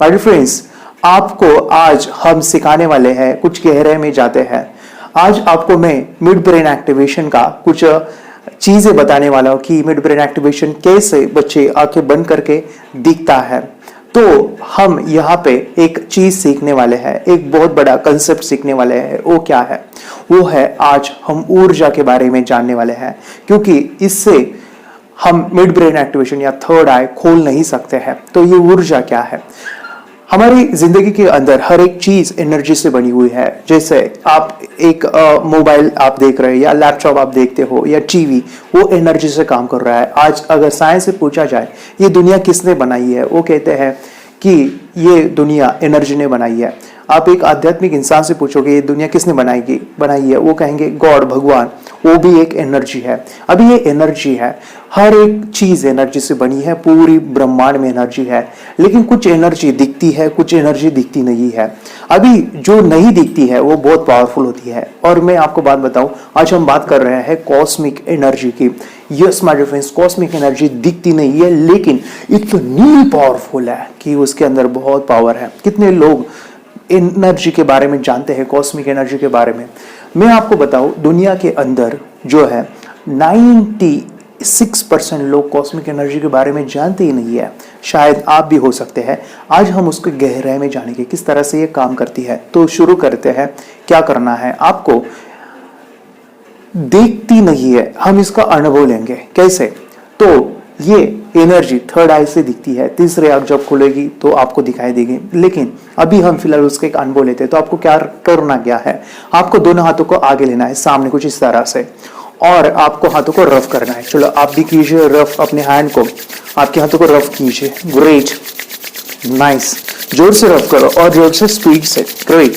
Dear friends, आपको आज हम सिखाने वाले हैं, कुछ गहराई में जाते हैं। आज आपको मैं मिड ब्रेन एक्टिवेशन का कुछ चीजें बताने वाला हूं कि मिड ब्रेन एक्टिवेशन कैसे बच्चे आंखें बंद करके दिखता है। तो हम यहाँ पे एक चीज सीखने वाले हैं, एक बहुत बड़ा कंसेप्ट सीखने वाले हैं। वो क्या है? वो है आज हम ऊर्जा के बारे में जानने वाले हैं, क्योंकि इससे हम मिड ब्रेन एक्टिवेशन या थर्ड आई खोल नहीं सकते हैं। तो ये ऊर्जा क्या है? हमारी जिंदगी के अंदर हर एक चीज एनर्जी से बनी हुई है। जैसे आप एक मोबाइल आप देख रहे हैं या लैपटॉप आप देखते हो या टीवी, वो एनर्जी से काम कर रहा है। आज अगर साइंस से पूछा जाए ये दुनिया किसने बनाई है, वो कहते हैं कि ये दुनिया एनर्जी ने बनाई है। आप एक आध्यात्मिक इंसान से पूछोगे ये दुनिया किसने बनाई है, वो कहेंगे गॉड, भगवान। वो भी एक एनर्जी है। अभी ये एनर्जी है, हर एक चीज एनर्जी से बनी है, पूरी ब्रह्मांड में एनर्जी है। लेकिन कुछ एनर्जी दिखती है, कुछ एनर्जी दिखती नहीं है। अभी जो नहीं दिखती है वो बहुत पावरफुल होती है। और मैं आपको बात बताऊं, आज हम बात कर रहे हैं कॉस्मिक एनर्जी की। Yes my dear friends, cosmic energy दिखती नहीं है लेकिन इतनी पावरफुल है कि उसके अंदर बहुत पावर है। कितने लोग एनर्जी के बारे में जानते हैं, कॉस्मिक एनर्जी के बारे में? मैं आपको बताऊं, दुनिया के अंदर जो है 96% लोग कॉस्मिक एनर्जी के बारे में जानते ही नहीं है। शायद आप भी हो सकते हैं। आज हम उसको गहराई में जानेंगे किस तरह से ये काम करती है। तो शुरू करते हैं। क्या करना है आपको? देखती नहीं है, हम इसका अनुभव लेंगे। कैसे? तो ये एनर्जी थर्ड आई से दिखती है, तीसरे आंख जब खुलेगी तो आपको दिखाई देगी। लेकिन अभी हम फिलहाल उसका एक अनुभव लेते हैं। तो आपको क्या करना क्या है? आपको दोनों हाथों को आगे लेना है, सामने कुछ इस तरह से, और आपको हाथों को रफ करना है। चलो आप भी कीजिए रफ, अपने हैंड को, आपके हाथों को रफ कीजिए। Great, nice. जोर से रफ करो और जोर से, स्पीड से। ग्रेट।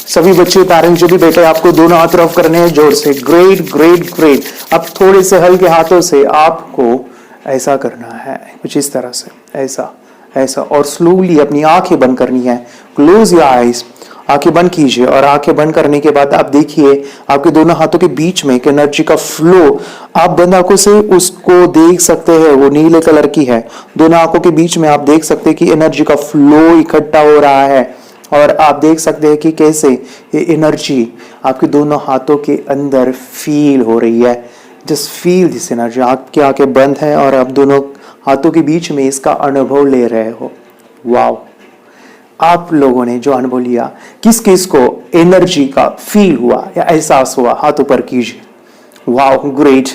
सभी बच्चे, पेरेंट्स जो भी बैठे, आपको दोनों हाथ रफ करने हैं जोर से। Great great great. अब थोड़े से हल्के हाथों से आपको ऐसा करना है, कुछ इस तरह से, ऐसा ऐसा, और स्लोली अपनी आंखें बंद करनी है। क्लोज योर आईज, आंखें बंद कीजिए। और आंखें बंद करने के बाद आप देखिए आपके दोनों हाथों के बीच में एक एनर्जी का फ्लो, आप बंद आंखों से उसको देख सकते हैं, वो नीले कलर की है। दोनों आंखों के बीच में आप देख सकते हैं कि एनर्जी का फ्लो इकट्ठा हो रहा है। और आप देख सकते हैं कि कैसे ये एनर्जी आपके दोनों हाथों के अंदर फील हो रही है। Just feel this energy. आपकी आंखें बंद हैं और आप दोनों हाथों के बीच में इसका अनुभव ले रहे हो। वाव! आप लोगों ने जो अनुभव लिया, किस किस को एनर्जी का फील हुआ या एहसास हुआ, हाथों पर कीजिए। वाव, ग्रेट।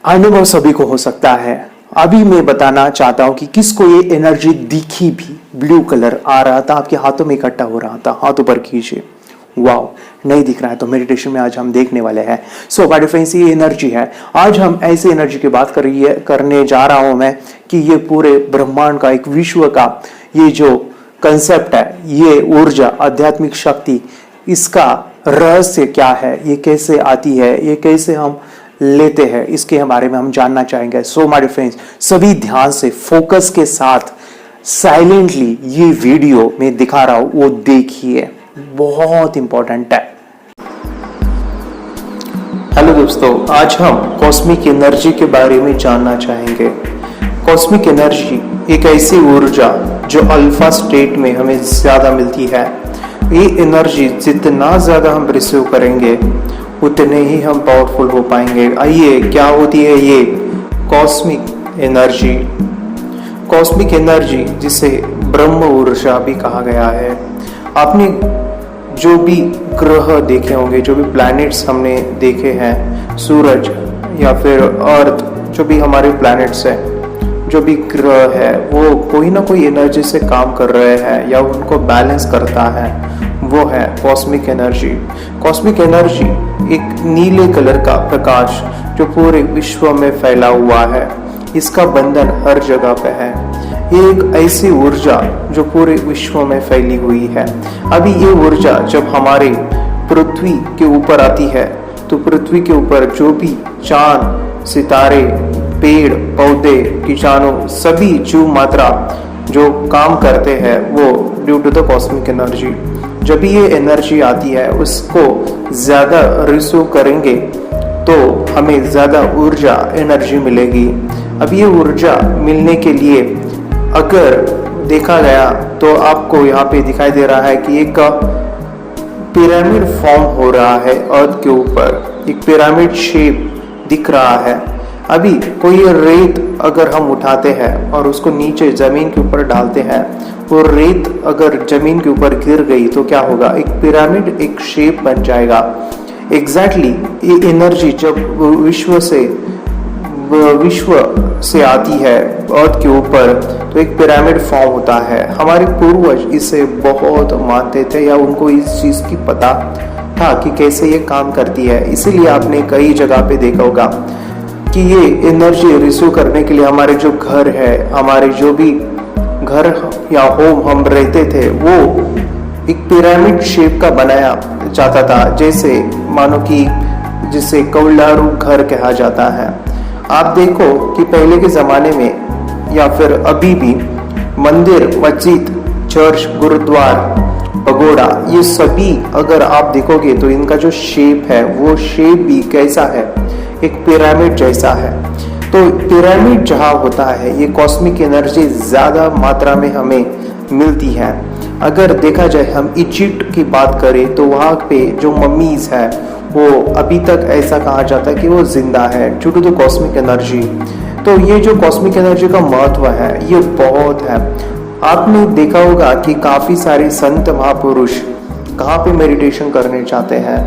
अनुभव सभी को हो सकता है। अभी मैं बताना चाहता हूं कि किसको ये एनर्जी दिखी भी, ब्लू कलर आ रहा था, आपके हाथों में इकट्ठा हो रहा था, हाथों पर कीजिए। वाव! नहीं दिख रहा है तो मेडिटेशन में आज हम देखने वाले हैं। सो माय डियर फ्रेंड्स, ये एनर्जी है। आज हम ऐसे एनर्जी की बात करने जा रहा हूं मैं कि ये पूरे ब्रह्मांड का, एक विश्व का ये जो कंसेप्ट है, ये ऊर्जा, आध्यात्मिक शक्ति, इसका रहस्य क्या है, ये कैसे आती है, ये कैसे हम लेते हैं, इसके बारे में हम जानना चाहेंगे। सो माय डियर फ्रेंड्स, सभी ध्यान से, फोकस के साथ, साइलेंटली ये वीडियो मैं दिखा रहा हूं वो देखिए, बहुत इंपॉर्टेंट है। हेलो दोस्तों, आज हम कॉस्मिक एनर्जी के बारे में जानना चाहेंगे। कॉस्मिक एनर्जी एक ऐसी ऊर्जा जो अल्फा स्टेट में हमें ज्यादा मिलती है। ये एनर्जी जितना ज्यादा हम रिसीव करेंगे उतने ही हम पावरफुल हो पाएंगे। आइए, क्या होती है ये कॉस्मिक एनर्जी? कॉस्मिक एनर्जी, जिसे ब्रह्म ऊर्जा भी कहा गया है। आपने जो भी ग्रह देखे होंगे, जो भी प्लैनेट्स हमने देखे हैं, सूरज या फिर अर्थ, जो भी हमारे प्लैनेट्स हैं, जो भी ग्रह है, वो कोई ना कोई एनर्जी से काम कर रहे हैं या उनको बैलेंस करता है। वो है कॉस्मिक एनर्जी। कॉस्मिक एनर्जी एक नीले कलर का प्रकाश जो पूरे विश्व में फैला हुआ है। इसका बंधन हर जगह पे है। ये एक ऐसी ऊर्जा जो पूरे विश्व में फैली हुई है। अभी ये ऊर्जा जब हमारे पृथ्वी के ऊपर आती है तो पृथ्वी के ऊपर जो भी चांद, सितारे, पेड़ पौधे, कीटाणु, सभी जीव मात्रा जो काम करते हैं वो due to the cosmic energy. जब ये एनर्जी आती है उसको ज्यादा रिसीव करेंगे तो हमें ज्यादा ऊर्जा, एनर्जी मिलेगी। अब ये ऊर्जा मिलने के लिए अगर देखा गया तो आपको यहाँ पे दिखाई दे रहा है कि एक पिरामिड फॉर्म हो रहा है अर्थ के ऊपर, एक पिरामिड शेप दिख रहा है। अभी कोई रेत अगर हम उठाते हैं और उसको नीचे जमीन के ऊपर डालते हैं, वो रेत अगर जमीन के ऊपर गिर गई तो क्या होगा, एक पिरामिड, एक शेप बन जाएगा। एग्जैक्टली ये एनर्जी जब विश्व से आती है अर्थ के ऊपर तो एक पिरामिड फॉर्म होता है। हमारे पूर्वज इसे बहुत मानते थे या उनको इस चीज की पता था कि कैसे ये काम करती है। इसीलिए आपने कई जगह पे देखा होगा कि ये एनर्जी रिसीव करने के लिए हमारे जो घर है, हमारे जो भी घर या होम हम रहते थे, वो एक पिरामिड शेप का बनाया जाता था, जैसे मानो कि जिसे कौलारू घर कहा जाता है। आप देखो कि पहले के जमाने में या फिर अभी भी मंदिर, मस्जिद, चर्च, गुरुद्वार, पगोड़ा, ये सभी अगर आप देखोगे तो इनका जो शेप है वो शेप भी कैसा है, एक पिरामिड जैसा है। तो पिरामिड जहाँ होता है ये कॉस्मिक एनर्जी ज्यादा मात्रा में हमें मिलती है। अगर देखा जाए हम इजिप्ट की बात करें तो वहाँ पे जो मम्मीज है वो अभी तक ऐसा कहा जाता है कि वो जिंदा है due to the cosmic energy. तो ये जो कॉस्मिक एनर्जी का महत्व है ये बहुत है। आपने देखा होगा कि काफी सारे संत महापुरुष कहाँ पे मेडिटेशन करने चाहते हैं,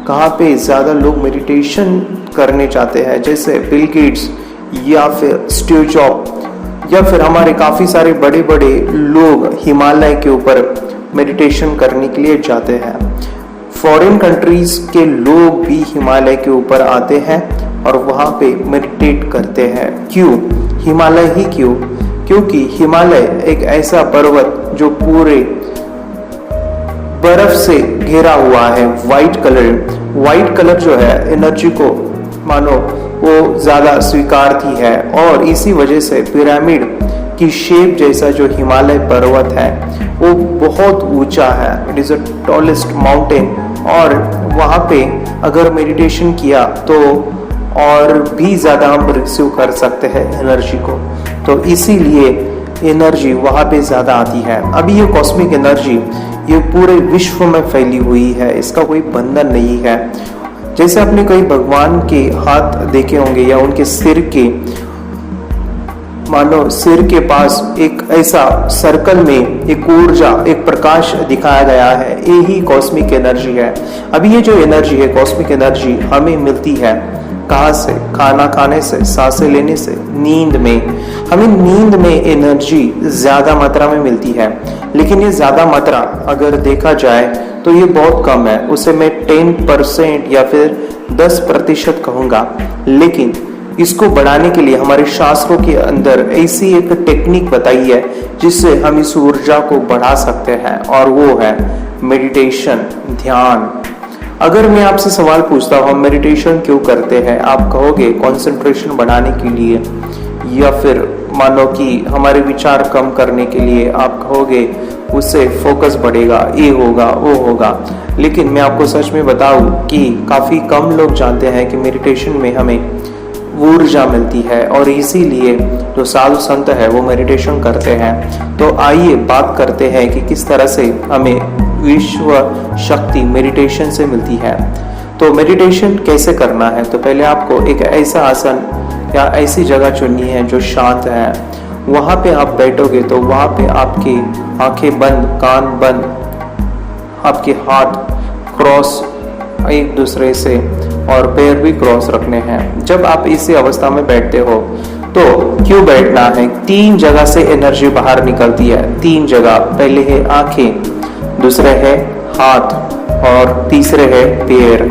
कहाँ पे ज्यादा लोग मेडिटेशन करने चाहते हैं, जैसे बिल गेट्स या फिर स्टीव जॉब या फिर हमारे काफी सारे बड़े बड़े लोग हिमालय के ऊपर मेडिटेशन करने के लिए जाते हैं। फॉरेन कंट्रीज के लोग भी हिमालय के ऊपर आते हैं और वहां पे मेडिटेट करते हैं। क्यों हिमालय ही क्यों? क्योंकि हिमालय एक ऐसा पर्वत जो पूरे बर्फ से घिरा हुआ है। व्हाइट कलर जो है एनर्जी को मानो वो ज्यादा स्वीकारती है और इसी वजह से पिरामिड की शेप जैसा जो हिमालय पर्वत है वो बहुत ऊंचा है। It is the tallest mountain और वहां पे अगर मेडिटेशन किया तो और भी ज्यादा हम रिसीव कर सकते हैं एनर्जी को। तो इसीलिए एनर्जी वहां पे ज्यादा आती है। अभी ये कॉस्मिक एनर्जी ये पूरे विश्व में फैली हुई है, इसका कोई बंधन नहीं है। जैसे आपने कई भगवान के हाथ देखे होंगे या उनके सिर के, मानो सिर के पास एक ऐसा सर्कल में एक ऊर्जा, एक प्रकाश दिखाया गया है, यही कॉस्मिक एनर्जी है। अभी ये जो एनर्जी है कॉस्मिक एनर्जी हमें मिलती है कहाँ से? खाना खाने से, सांसें लेने से, नींद में। हमें नींद में एनर्जी ज्यादा मात्रा में मिलती है, लेकिन ये ज्यादा मात्रा अगर देखा जाए तो ये बहुत कम है। उसे मैं 10% या फिर 10% कहूंगा। लेकिन इसको बढ़ाने के लिए हमारे शास्त्रों के अंदर ऐसी एक टेक्निक बताई है जिससे हम इस ऊर्जा को बढ़ा सकते हैं और वो है मेडिटेशन, ध्यान। अगर मैं आपसे सवाल पूछता हूँ हम मेडिटेशन क्यों करते हैं, आप कहोगे कंसंट्रेशन बढ़ाने के लिए या फिर मानो कि हमारे विचार कम करने के लिए। आप कहोगे उससे फोकस बढ़ेगा, ये होगा वो होगा। लेकिन मैं आपको सच में बताऊं कि काफी कम लोग जानते हैं कि मेडिटेशन में हमें ऊर्जा मिलती है और इसीलिए जो साधु संत है वो मेडिटेशन करते हैं। तो आइए बात करते हैं कि किस तरह से हमें विश्व शक्ति मेडिटेशन से मिलती है। तो मेडिटेशन कैसे करना है? तो पहले आपको एक ऐसा आसन या ऐसी जगह चुननी है जो शांत है। वहां पे आप बैठोगे तो वहां पे आपकी आंखें बंद, कान बंद, आपके हाथ क्रॉस एक दूसरे से और पैर भी क्रॉस रखने हैं। जब आप इसी अवस्था में बैठते हो तो क्यों बैठना है? 3 जगह से एनर्जी बाहर निकलती है। 3 जगह, पहले है आंखें, दूसरे है हाथ और तीसरे है पैर।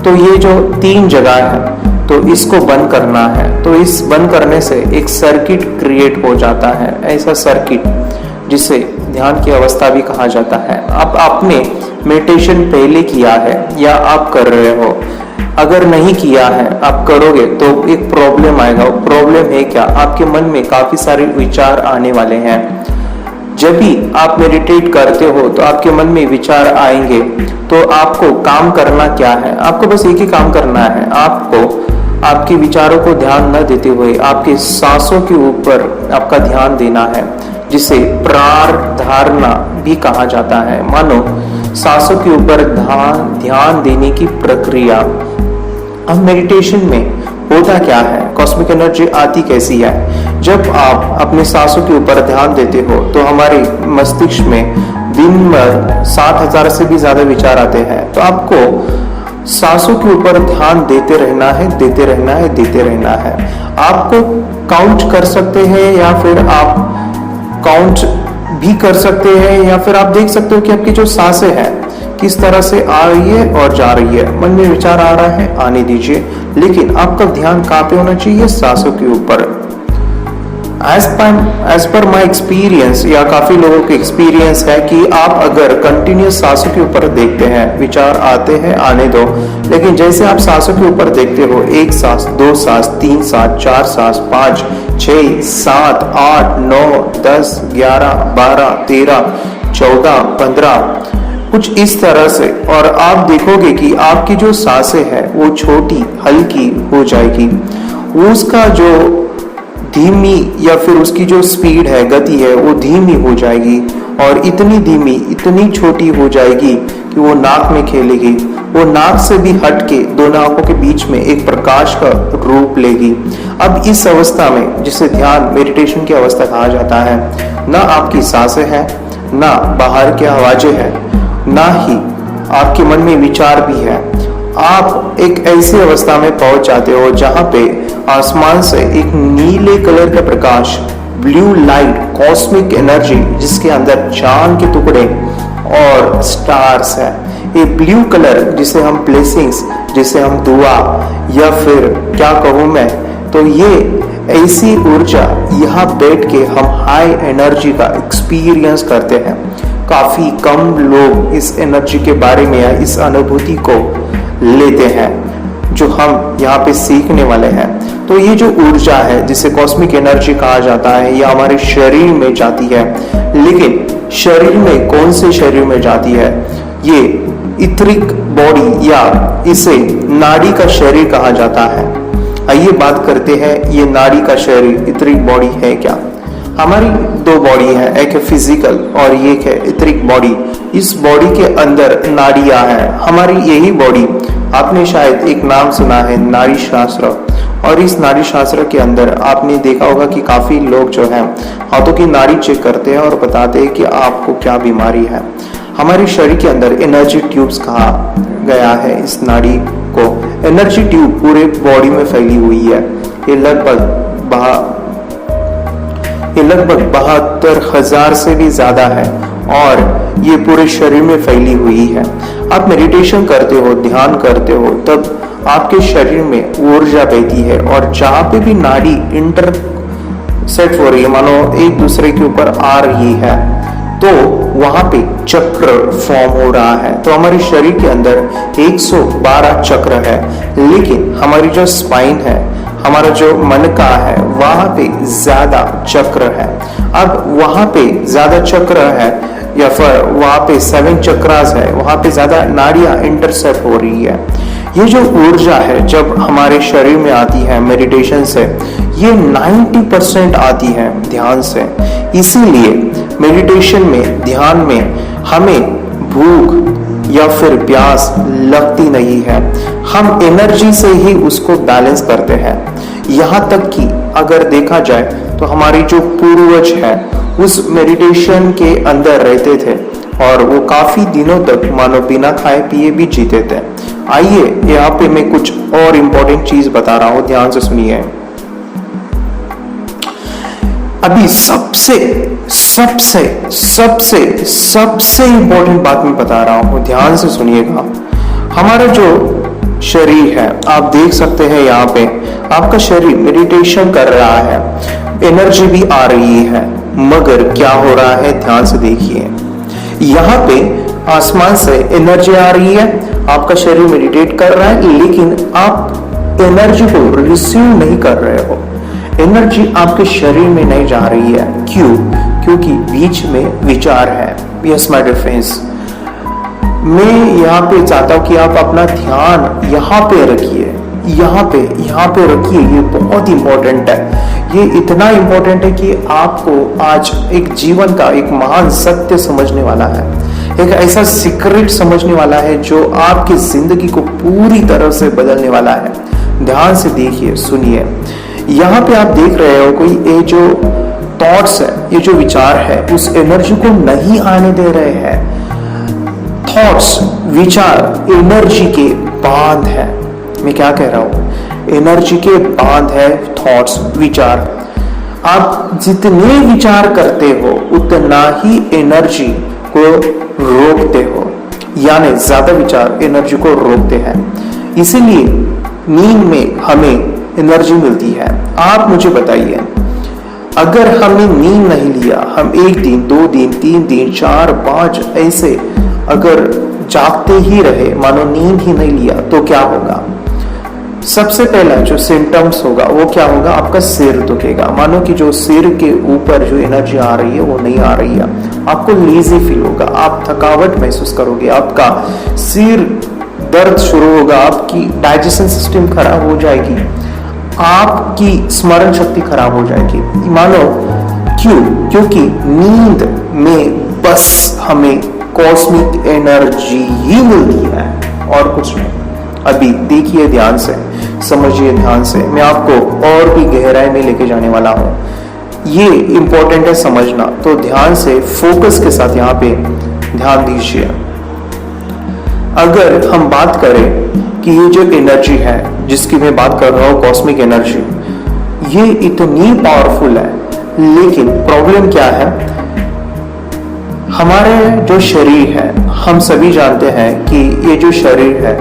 तो ये जो 3 जगह है तो इसको बंद करना है। तो इस बंद करने से एक सर्किट क्रिएट हो जाता है, ऐसा सर्किट जिसे ध्यान की अवस्था भी कहा जाता है। अब आपने मेडिटेशन पहले किया है या आप कर रहे हो, अगर नहीं किया है आप करोगे तो एक प्रॉब्लम आएगा। प्रॉब्लम है क्या? आपके मन में काफी सारे विचार आने वाले हैं। जब भी आप मेडिटेट करते हो तो आपके मन में विचार आएंगे। तो आपको काम करना क्या है? आपको बस एक ही काम करना है। आपको आपके विचारों को ध्यान न देते हुए आपके सांसों के ऊपर आपका ध्यान देना है। जिसे प्राण धारणा भी कहा जाता है। मानो सांसों के ऊपर ध्यान देने की प्रक्रिया। अब मेडिटेशन में होता क्या है, कॉस्मिक एनर्जी आती कैसी है? जब आप अपने सांसों के ऊपर ध्यान देते हो तो हमारे मस्तिष्क में दिन भर 60,000 से भी ज्यादा विचार आते हैं। तो आपको सांसों के ऊपर ध्यान देते रहना है, देते रहना है, देते रहना है। आपको काउंट कर सकते हैं या फिर आप काउंट भी कर सकते हैं, या फिर आप देख सकते हो कि आपकी जो सांसें हैं किस तरह से आ रही है और जा रही है। मन में विचार आ रहा है, आने दीजिए, लेकिन आपका ध्यान कहाँ पे होना चाहिए? सांसों के ऊपर। एज पर माई एक्सपीरियंस, या काफी लोगों के एक्सपीरियंस है कि आप अगर कंटिन्यूस सांसों के ऊपर देखते हैं, विचार आते हैं, आने दो, लेकिन जैसे आप सांसों के ऊपर देखते हो, 1 सांस, 2 सांस, 3 सांस, 4 सांस, 5, 6, 7, 8, 9, 10, 11, 12, 13, 14, 15, कुछ इस तरह से, और आप देखोगे कि आपकी जो सांसें हैं वो छोटी हल्की हो जाएगी। उसका जो धीमी या फिर उसकी जो स्पीड है, गति है, वो धीमी हो जाएगी, और इतनी धीमी, इतनी छोटी हो जाएगी कि वो नाक में खेलेगी। वो नाक से भी हट के दोनों आंखों के बीच में एक प्रकाश का रूप लेगी। अब इस अवस्था में, जिसे ध्यान मेडिटेशन की अवस्था कहा जाता है, ना आपकी सांसें हैं, ना बाहर की आवाजें हैं, ना ही आपके मन में विचार भी है। आप एक ऐसी अवस्था में पहुंच जाते हो जहां पे आसमान से एक नीले कलर का प्रकाश, ब्लू लाइट, कॉस्मिक एनर्जी, जिसके अंदर चांद के टुकड़े और स्टार्स है। ये ब्लू कलर जिसे हम ब्लेसिंग्स, जिसे हम दुआ, या फिर क्या कहूँ मैं, तो ये ऐसी ऊर्जा यहाँ बैठ के हम हाई एनर्जी का एक्सपीरियंस करते हैं। काफी कम लोग इस एनर्जी के बारे में या इस अनुभूति को लेते हैं, जो हम यहाँ पे सीखने वाले हैं। तो ये जो ऊर्जा है, जिसे कॉस्मिक एनर्जी कहा जाता है, ये हमारे शरीर में जाती है। लेकिन शरीर में, कौन से शरीर में जाती है? ये इथरिक बॉडी, या इसे नाड़ी का शरीर कहा जाता है। आइए बात करते हैं, ये नाड़ी का शरीर, इथरिक बॉडी है क्या? हमारी 2 बॉडी है, एक है फिजिकल और एक है इथरिक बॉडी। इस बॉडी के अंदर नाड़ियां हैं। हमारी यही बॉडी, आपने शायद एक नाम सुना है, नाड़ी शास्त्र, और इस नाड़ी शास्त्र के अंदर आपने देखा होगा कि काफी लोग जो है हाथों की नाड़ी चेक करते हैं और बताते हैं कि आपको क्या बीमारी है। हमारे शरीर के अंदर एनर्जी ट्यूब्स कहा गया है इस नाड़ी को। एनर्जी ट्यूब पूरे बॉडी में फैली हुई है। ये लगभग 72,000 से भी ज्यादा है, और ये पूरे शरीर में फैली हुई है। आप मेडिटेशन करते हो, ध्यान करते हो, तब आपके शरीर में ऊर्जा बहती है, और जहां पे भी नाड़ी इंटरसेक्ट हो रही है, मानो एक दूसरे के ऊपर आ रही है, तो वहां पे चक्र फॉर्म हो रहा है। तो हमारे शरीर के अंदर 112 चक्र है, लेकिन हमारी जो स्पाइन है, हमारा जो मनका है, वहां पे ज्यादा चक्र है। अब वहां पे ज्यादा चक्र है, या फिर वहां पे 7 चक्रास है, वहां पे ज्यादा नाड़ियां इंटरसेप्ट हो रही है। ये जो ऊर्जा है जब हमारे शरीर में आती है मेडिटेशन से, ये 90% आती है ध्यान से। इसीलिए मेडिटेशन में, ध्यान में हमें भूख या फिर प्यास लगती नहीं है। हम एनर्जी से ही उसको बैलेंस करते हैं। यहाँ तक कि अगर देखा जाए तो हमारी जो पूर्वज है उस मेडिटेशन के अंदर रहते थे, और वो काफी दिनों तक मानो बिना खाए पिए भी जीते थे। आइए यहाँ पे मैं कुछ और इम्पोर्टेंट चीज बता रहा हूँ, ध्यान से सुनिए। अभी सबसे सबसे सबसे सबसे इम्पोर्टेंट बात मैं बता रहा हूँ, ध्यान से सुनिएगा। हमारा जो शरीर है, आप देख सकते हैं यहाँ पे आपका शरीर मेडिटेशन कर रहा है, एनर्जी भी आ रही है, मगर क्या हो रहा है ध्यान से देखिए। यहाँ पे आसमान से एनर्जी आ रही है, आपका शरीर मेडिटेट कर रहा है, लेकिन आप एनर्जी को रिसीव नहीं कर रहे हो। एनर्जी आपके शरीर में नहीं जा रही है। क्यों? क्योंकि बीच में विचार है। यस माय डियर फ्रेंड्स, मैं यहाँ पे चाहता हूँ कि आप अपना ध्यान यहाँ पे रखिए। यहाँ पे रखिए। ये बहुत इंपॉर्टेंट है। ये इतना इंपॉर्टेंट है कि आपको आज एक जीवन का एक महान सत्य समझने वाला है, एक ऐसा सीक्रेट समझने वाला है जो आपकी जिंदगी को पूरी तरह से बदलने वाला है। ध्यान से देखिए, सुनिए। यहाँ पे आप देख रहे हो कोई ये जो थॉट्स है, ये जो विचार है, उस एनर्जी को नहीं आने दे रहे हैं। थॉट्स, विचार एनर्जी के बांध है। मैं क्या कह रहा हूं? एनर्जी के बांध है थॉट्स, विचार। आप जितने विचार करते हो उतना ही एनर्जी को रोकते हो, यानी ज्यादा विचार एनर्जी को रोकते हैं। इसीलिए नींद में हमें एनर्जी मिलती है। आप मुझे बताइए, अगर हमने नींद नहीं लिया, हम 1 दिन 2 दिन 3 दिन 4 5 ऐसे अगर जागते ही रहे, मानो नींद ही नहीं लिया, तो क्या होगा? सबसे पहला जो सिम्टम्स होगा वो क्या होगा? आपका सिर दुखेगा। मानो कि जो सिर के ऊपर जो एनर्जी आ रही है वो नहीं आ रही है। आपको लेजी फील होगा, आप थकावट महसूस करोगे, आपका सिर दर्द शुरू होगा, आपकी डाइजेशन सिस्टम खराब हो जाएगी, आपकी स्मरण शक्ति खराब हो जाएगी। मानो क्यों? क्योंकि नींद में बस हमें कॉस्मिक एनर्जी ही मिलती है और कुछ नहीं। अभी देखिए, ध्यान से समझिए, ध्यान से। मैं आपको और भी गहराई में लेके जाने वाला हूं। ये इंपॉर्टेंट है समझना, तो ध्यान से फोकस के साथ यहाँ पे ध्यान दीजिए। अगर हम बात करें कि ये जो एनर्जी है जिसकी मैं बात कर रहा हूं, कॉस्मिक एनर्जी, ये इतनी पावरफुल है, लेकिन प्रॉब्लम क्या है? हमारे जो शरीर है, हम सभी जानते हैं कि ये जो शरीर है,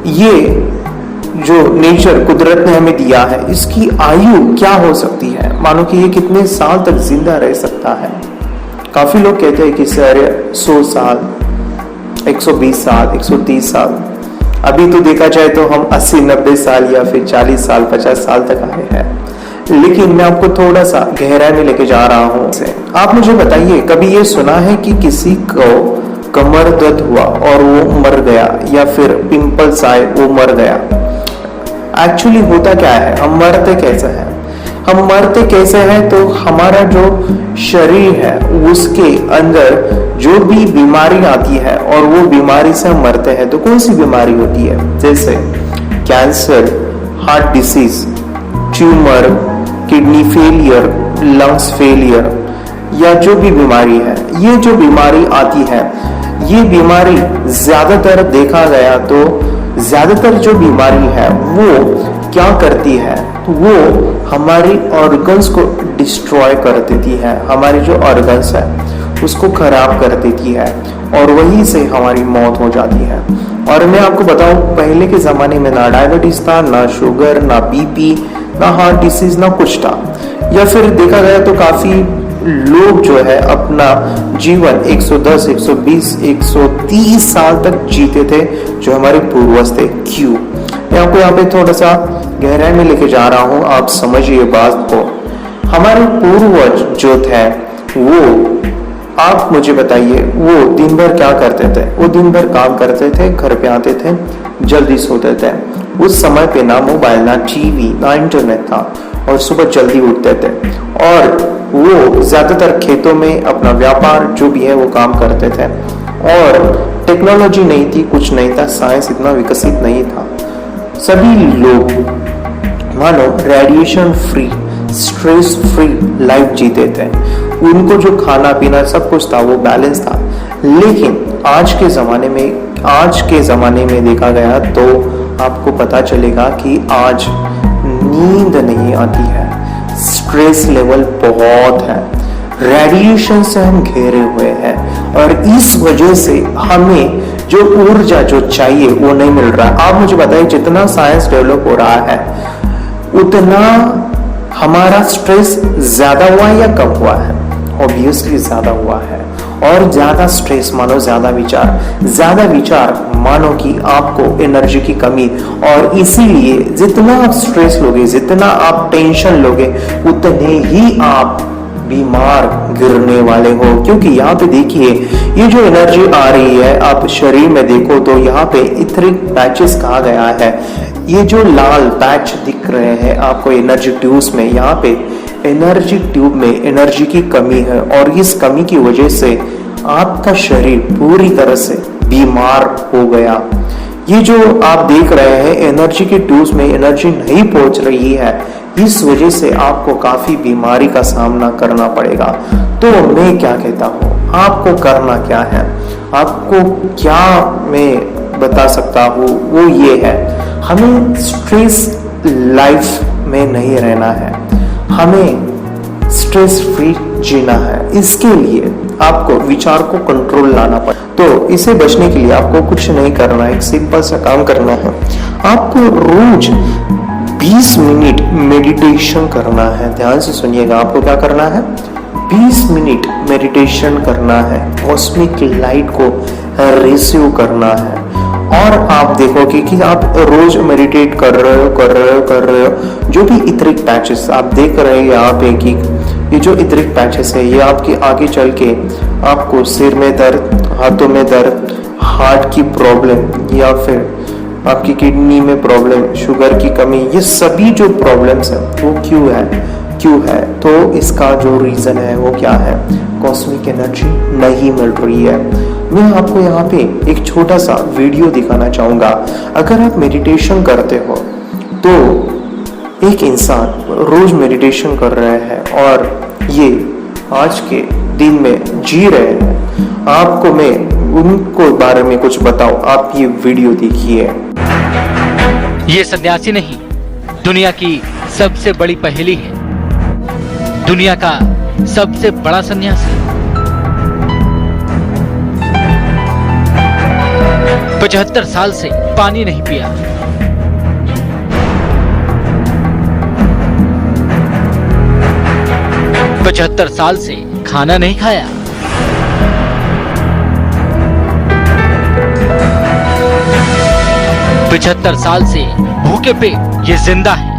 ये जो नेचर, कुदरत ने हमें दिया है, इसकी आयु क्या हो सकती है? मानो कि ये कितने साल तक जिंदा रह सकता है? काफी लोग कहते हैं कि सर 100 साल, 120 साल, 130 साल। अभी तो देखा जाए तो हम 80-90 साल या फिर 40 साल 50 साल तक आए हैं। लेकिन मैं आपको थोड़ा सा गहराई में लेके जा रहा हूं। आप मुझे बताइए, कभी ये सुना है कि किसी को कमर दर्द हुआ और वो मर गया, या फिर पिंपल्स आए वो मर गया? एक्चुअली होता क्या है? हम मरते कैसे हैं? हम मरते कैसे हैं? तो हमारा जो शरीर है उसके अंदर जो भी बीमारी आती है और वो बीमारी से हम मरते हैं। तो कौन सी बीमारी होती है? जैसे cancer, heart disease, tumour, kidney failure, lungs failure, या जो भी बीमारी है, ये जो बीमारी आती है, ये बीमारी ज्यादातर देखा गया तो ज्यादातर जो बीमारी है वो क्या करती है? वो हमारी ऑर्गन्स को डिस्ट्रॉय कर देती है, हमारी जो ऑर्गन्स है उसको खराब कर देती है, और वहीं से हमारी मौत हो जाती है। और मैं आपको बताऊं, पहले के जमाने में ना डायबिटीज था, ना शुगर, ना बीपी, ना हार्ट डिसीज, ना कुछ था। या फिर देखा गया तो काफी लोग जो है अपना जीवन 110, 120, 130 साल तक जीते थे, जो हमारे पूर्वज थे। क्यों? मैं आपको यहाँ पे थोड़ा सा गहराई में लेके जा रहा हूँ, आप समझिए बात को। हमारे पूर्वज जो थे वो, आप मुझे बताइए, वो दिन भर क्या करते थे? वो दिन भर काम करते थे, घर पे आते थे, जल्दी सोते थे। उस समय पे ना मोबाइल, ना टीवी, ना इंटरनेट था, और सुबह जल्दी उठते थे, और वो ज्यादातर खेतों में अपना व्यापार जो भी है वो काम करते थे। और टेक्नोलॉजी नहीं थी, कुछ नहीं था, साइंस इतना विकसित नहीं था। सभी लोग मानो radiation free, stress free life जीते थे। उनको जो खाना पीना सब कुछ था वो बैलेंस था। लेकिन आज के ज़माने में देखा गया तो आपको पता चलेगा कि आज नींद नहीं आती है, स्ट्रेस लेवल बहुत है, रेडिएशन से हम घेरे हुए हैं, और इस वजह से हमें जो ऊर्जा जो चाहिए वो नहीं मिल रहा। आप मुझे बताइए, जितना साइंस डेवलप हो रहा है उतना हमारा स्ट्रेस ज्यादा हुआ है या कम हुआ है? ऑब्वियसली ज्यादा हुआ है। और ज्यादा स्ट्रेस मानो ज्यादा विचार मानो कि आपको एनर्जी की कमी, और इसीलिए जितना आप स्ट्रेस लोगे, जितना आप टेंशन लोगे, उतने ही आप बीमार गिरने वाले हो। क्योंकि यहाँ पे देखिए, ये जो एनर्जी आ रही है, आप शरीर में देखो तो यहाँ पे इथरिक पैचेस कहा गया है। ये जो लाल पैच दिख रहे हैं आपको एनर्जी ट्यूब्स में, यहाँ पे एनर्जी ट्यूब में एनर्जी की कमी है और इस कमी की वजह से आपका शरीर पूरी तरह से बीमार हो गया। ये जो आप देख रहे हैं एनर्जी के ट्यूब्स में एनर्जी नहीं पहुंच रही है, इस वजह से आपको काफी बीमारी का सामना करना पड़ेगा। तो मैं क्या कहता हूँ, आपको करना क्या है, आपको क्या मैं बता सकता हूँ वो ये है, हमें स्ट्रेस लाइफ में नहीं रहना है, हमें स्ट्रेस फ्री जीना है। इसके लिए आपको विचार को कंट्रोल लाना पड़े। तो इसे बचने के लिए आपको कुछ नहीं करना है, एक सिंपल सा काम करना है। आपको रोज 20 मिनट मेडिटेशन करना है। ध्यान से सुनिएगा, आपको क्या करना है, 20 मिनट मेडिटेशन करना है, कॉस्मिक लाइट को रिसीव करना है। और आप देखोगे कि आप रोज मेडिटेट कर रहे हो, जो भी इथरिक पैचेस आप देख रहे हैं यहाँ पे कि ये जो इथरिक पैचेस है ये आपके आगे चल के आपको सिर में दर्द, हाथों में दर्द, हार्ट की प्रॉब्लम या फिर आपकी किडनी में प्रॉब्लम, शुगर की कमी, ये सभी जो प्रॉब्लम्स है वो क्यों है। तो इसका जो रीजन है वो क्या है, कॉस्मिक एनर्जी नहीं मिल रही है। मैं आपको यहाँ पे एक छोटा सा वीडियो दिखाना चाहूंगा। अगर आप मेडिटेशन करते हो तो एक इंसान रोज मेडिटेशन कर रहे हैं और ये आज के दिन में जी रहे हैं, आपको मैं उनको बारे में कुछ बताऊं, आप ये वीडियो देखिए। ये सन्यासी नहीं, दुनिया की सबसे बड़ी पहेली है, दुनिया का सबसे बड़ा सन्यासी। 75 साल से पानी नहीं पिया, 75 साल से खाना नहीं खाया, 75 साल से भूखे पेट ये जिंदा है।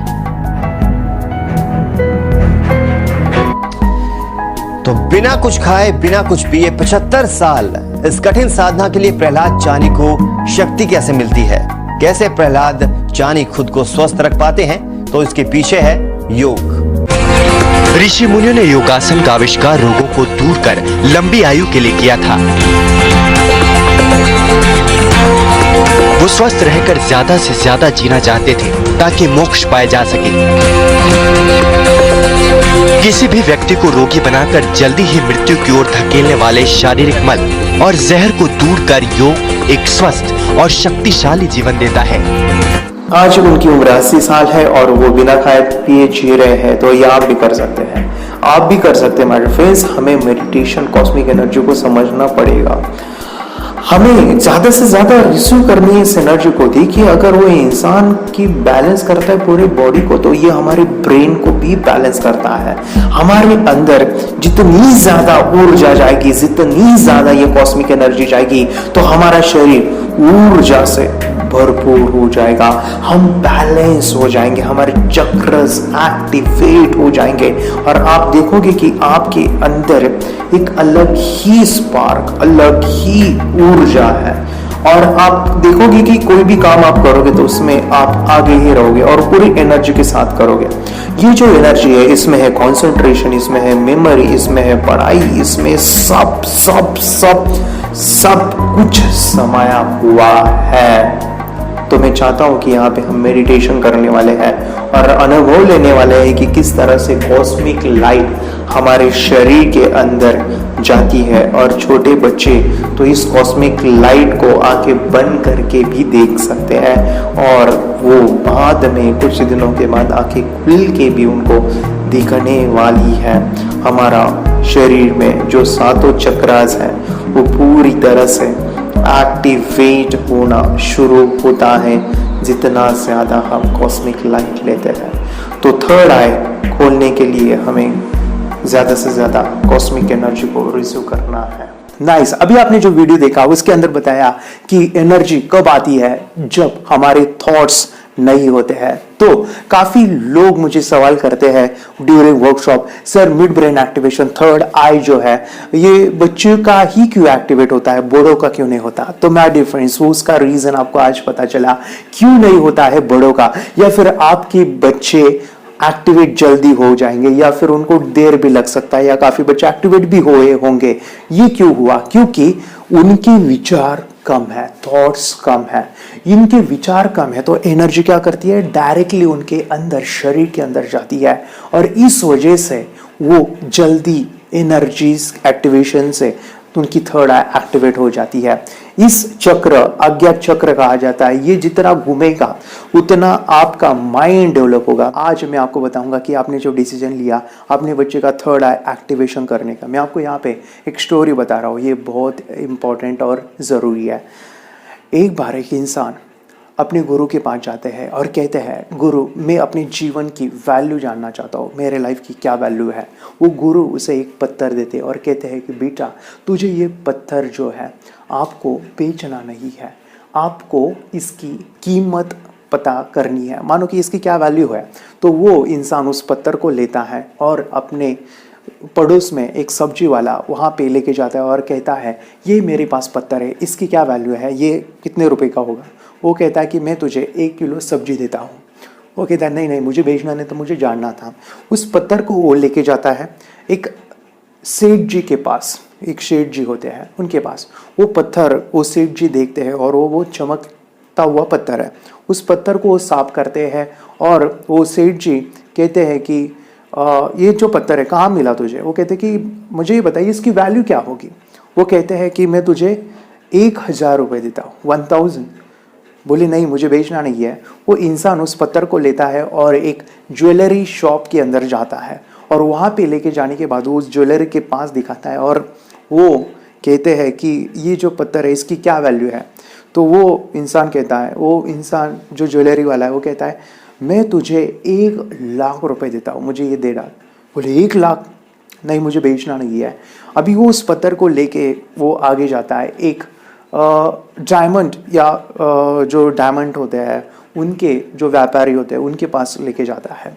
तो बिना कुछ खाए बिना कुछ पिए 75 साल, इस कठिन साधना के लिए प्रहलाद चानी को शक्ति कैसे मिलती है, कैसे प्रहलाद चानी खुद को स्वस्थ रख पाते हैं, तो इसके पीछे है योग। ऋषि मुनियों ने योगासन का आविष्कार रोगों को दूर कर लंबी आयु के लिए किया था। वो स्वस्थ रहकर ज्यादा से ज्यादा जीना चाहते थे ताकि मोक्ष पाया जा सके। किसी भी व्यक्ति को रोगी बनाकर जल्दी ही मृत्यु की ओर धकेलने वाले शारीरिक मल और जहर को दूर कर योग एक स्वस्थ और शक्तिशाली जीवन देता है। आज उनकी उम्र 80 साल है और वो बिना खाए पिए जी रहे हैं। तो ये आप भी कर सकते हैं, आप भी कर सकते हैं माय फ्रेंड्स। हमें मेडिटेशन, कॉस्मिक एनर्जी को समझना पड़ेगा, हमें ज्यादा से ज्यादा रिसीव करनी है इस एनर्जी को। देखिए, अगर वो इंसान की बैलेंस करता है पूरे बॉडी को, तो ये हमारे ब्रेन को भी बैलेंस करता है। हमारे अंदर जितनी ज्यादा ऊर्जा जाएगी, जितनी ज्यादा ये कॉस्मिक एनर्जी जाएगी, तो हमारा शरीर ऊर्जा से भरपूर हो जाएगा, हम बैलेंस हो जाएंगे, हमारे चक्रस एक्टिवेट हो जाएंगे और आप देखोगे कि आपके अंदर एक अलग ही स्पार्क, अलग ही ऊर्जा है और आप देखोगे कि कोई भी काम आप करोगे तो उसमें आप आगे ही रहोगे और पूरी एनर्जी के साथ करोगे। ये जो एनर्जी है, इसमें है कंसंट्रेशन, इसमें है मेमोरी, इसमें है पढ़ाई, इसमें सब सब सब सब कुछ समाया हुआ है। तो मैं चाहता हूं कि यहाँ पे हम मेडिटेशन करने वाले हैं और अनुभव लेने वाले हैं कि किस तरह से कॉस्मिक लाइट हमारे शरीर के अंदर जाती है और छोटे बच्चे तो इस कॉस्मिक लाइट को आंखें बंद करके भी देख सकते हैं और वो बाद में कुछ दिनों के बाद आंखें खुल के भी उनको दिखने वाली है। हमारा शरीर में जो सातों चक्रास है वो पूरी तरह से एक्टिवेट होना शुरू होता है जितना ज्यादा हम कॉस्मिक लाइट लेते हैं। तो थर्ड आई खोलने के लिए हमें ज्यादा से ज्यादा कॉस्मिक एनर्जी को रिसीव करना है। नाइस। अभी आपने जो वीडियो देखा उसके अंदर बताया कि एनर्जी कब आती है, जब हमारे थॉट्स नहीं होते हैं। तो काफी लोग मुझे सवाल करते हैं during workshop, sir mid brain activation third eye जो है ये बच्चों का ही क्यों एक्टिवेट होता है, बड़ों का क्यों नहीं होता? तो मैं डिफरेंस उसका रीजन आपको आज पता चला क्यों नहीं होता है बड़ों का, या फिर आपके बच्चे एक्टिवेट जल्दी हो जाएंगे या फिर उनको देर भी लग सकता है, या काफी बच्चे एक्टिवेट भी हुए होंगे। ये क्यों हुआ? क्योंकि उनके विचार कम है, थॉट्स कम है। इनके विचार कम है तो एनर्जी क्या करती है, डायरेक्टली उनके अंदर, शरीर के अंदर जाती है, और इस वजह से वो जल्दी एनर्जीज एक्टिवेशन से उनकी थर्ड आई एक्टिवेट हो जाती है। इस चक्र अज्ञात चक्र कहा जाता है। ये जितना घूमेगा उतना आपका माइंड डेवलप होगा। आज मैं आपको बताऊंगा कि आपने जो डिसीजन लिया अपने बच्चे का थर्ड आई एक्टिवेशन करने का, मैं आपको यहाँ पे एक स्टोरी बता रहा हूँ, ये बहुत इंपॉर्टेंट और ज़रूरी है। एक बार एक इंसान अपने गुरु के पास जाते हैं और कहते हैं, गुरु मैं अपने जीवन की वैल्यू जानना चाहता हूँ, मेरे लाइफ की क्या वैल्यू है। वो गुरु उसे एक पत्थर देते और कहते हैं कि बेटा तुझे ये पत्थर जो है आपको बेचना नहीं है, आपको इसकी कीमत पता करनी है, मानो कि इसकी क्या वैल्यू है। तो वो इंसान उस पत्थर को लेता है और अपने पड़ोस में एक सब्जी वाला वहाँ पे लेके जाता है और कहता है ये मेरे पास पत्थर है, इसकी क्या वैल्यू है, ये कितने रुपए का होगा। वो कहता है कि मैं तुझे 1 किलो सब्जी देता हूँ। वो कहता है नहीं नहीं मुझे बेचना नहीं, तो मुझे जानना था। उस पत्थर को वो लेके जाता है एक सेठ जी के पास, एक सेठ जी होते हैं उनके पास। वो पत्थर वो सेठ जी देखते हैं और वो चमकता हुआ पत्थर है। उस पत्थर को वो साफ करते हैं और वो सेठ जी कहते हैं कि ये जो पत्थर है कहाँ मिला तुझे? वो कहते हैं कि मुझे ये बताइए इसकी वैल्यू क्या होगी। वो कहते हैं कि मैं तुझे 1000 रुपये देता हूँ, 1000। बोले नहीं मुझे बेचना नहीं है। वो इंसान उस पत्थर को लेता है और एक ज्वेलरी शॉप के अंदर जाता है और वहाँ पे लेके जाने के बाद वो उस ज्वेलरी के पास दिखाता है और वो कहते हैं कि ये जो पत्थर है इसकी क्या वैल्यू है। तो वो इंसान कहता है, वो इंसान जो ज्वेलरी वाला है वो कहता है मैं तुझे 1 लाख रुपए देता हूँ, मुझे ये दे डाल। बोले 1 लाख? नहीं मुझे बेचना नहीं है। अभी वो उस पत्थर को लेके वो आगे जाता है, एक डायमंड या जो डायमंड होते हैं उनके जो व्यापारी होते हैं उनके पास लेके जाता है।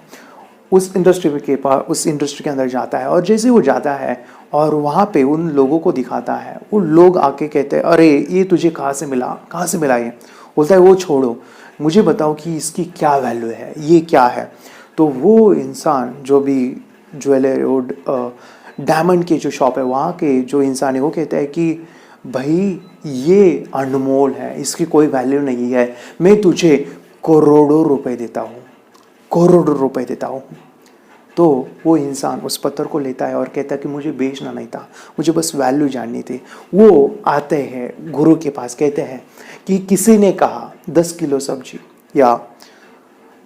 उस इंडस्ट्री के पास, उस इंडस्ट्री के अंदर जाता है और जैसे वो जाता है और वहाँ पे उन लोगों को दिखाता है, वो लोग आके कहते हैं अरे ये तुझे कहाँ से मिला, कहाँ से मिला? ये बोलता है वो छोड़ो, मुझे बताओ कि इसकी क्या वैल्यू है, ये क्या है। तो वो इंसान जो भी ज्वेलरी डायमंड की जो शॉप है वहाँ के जो इंसान है वो कहता है कि भाई ये अनमोल है, इसकी कोई वैल्यू नहीं है, मैं तुझे करोड़ों रुपए देता हूँ, करोड़ों रुपए देता हूँ। तो वो इंसान उस पत्थर को लेता है और कहता है कि मुझे बेचना नहीं था, मुझे बस वैल्यू जाननी थी। वो आते हैं गुरु के पास, कहते हैं कि किसी ने कहा 10 किलो सब्जी, या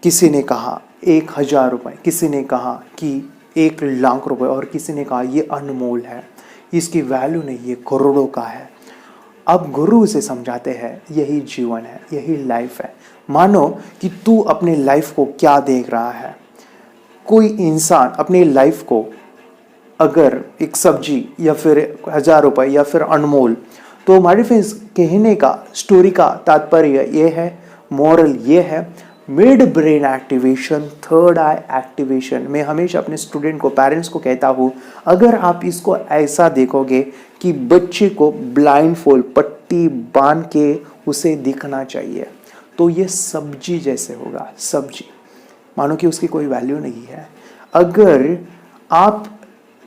किसी ने कहा 1000 रुपये, किसी ने कहा कि 1 लाख रुपए, और किसी ने कहा ये अनमोल है, इसकी वैल्यू नहीं, ये करोड़ों का है। अब गुरु उसे समझाते हैं यही जीवन है, यही लाइफ है। मानो कि तू अपने लाइफ को क्या देख रहा है। कोई इंसान अपने लाइफ को अगर एक सब्जी या फिर 1000 रुपये या फिर अनमोल, तो हमारे फ्रेंड्स कहने का स्टोरी का तात्पर्य ये है, मॉरल ये है, मिड ब्रेन एक्टिवेशन, थर्ड आई एक्टिवेशन। मैं हमेशा अपने स्टूडेंट को, पेरेंट्स को कहता हूँ अगर आप इसको ऐसा देखोगे कि बच्चे को ब्लाइंड फोल्ड पट्टी बांध के उसे दिखना चाहिए, तो ये सब्जी जैसे होगा, सब्जी, मानो कि उसकी कोई वैल्यू नहीं है। अगर आप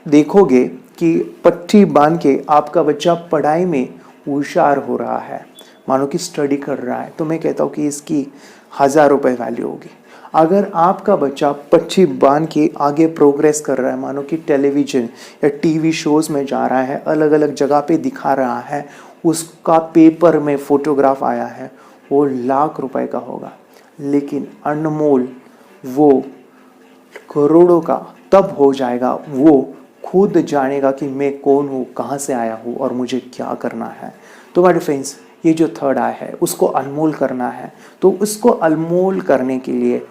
देखोगे कि पट्टी बांध के आपका बच्चा पढ़ाई में होशियार हो रहा है, मानो कि स्टडी कर रहा है, तो मैं कहता हूँ कि इसकी 1000 रुपये वैल्यू होगी। अगर आपका बच्चा पट्टी बांध के आगे प्रोग्रेस कर रहा है, मानो कि टेलीविज़न या टीवी शोज़ में जा रहा है, अलग अलग जगह पे दिखा रहा है, उसका पेपर में फोटोग्राफ आया है, वो 1 लाख रुपए का होगा। लेकिन अनमोल वो करोड़ों का तब हो जाएगा, वो खुद जानेगा कि मैं कौन हूँ, कहाँ से आया हूँ और मुझे क्या करना है। तो मेरे फ्रेंड्स, ये जो थर्ड आई है उसको अनमोल करना है। तो उसको अनमोल करने के लिए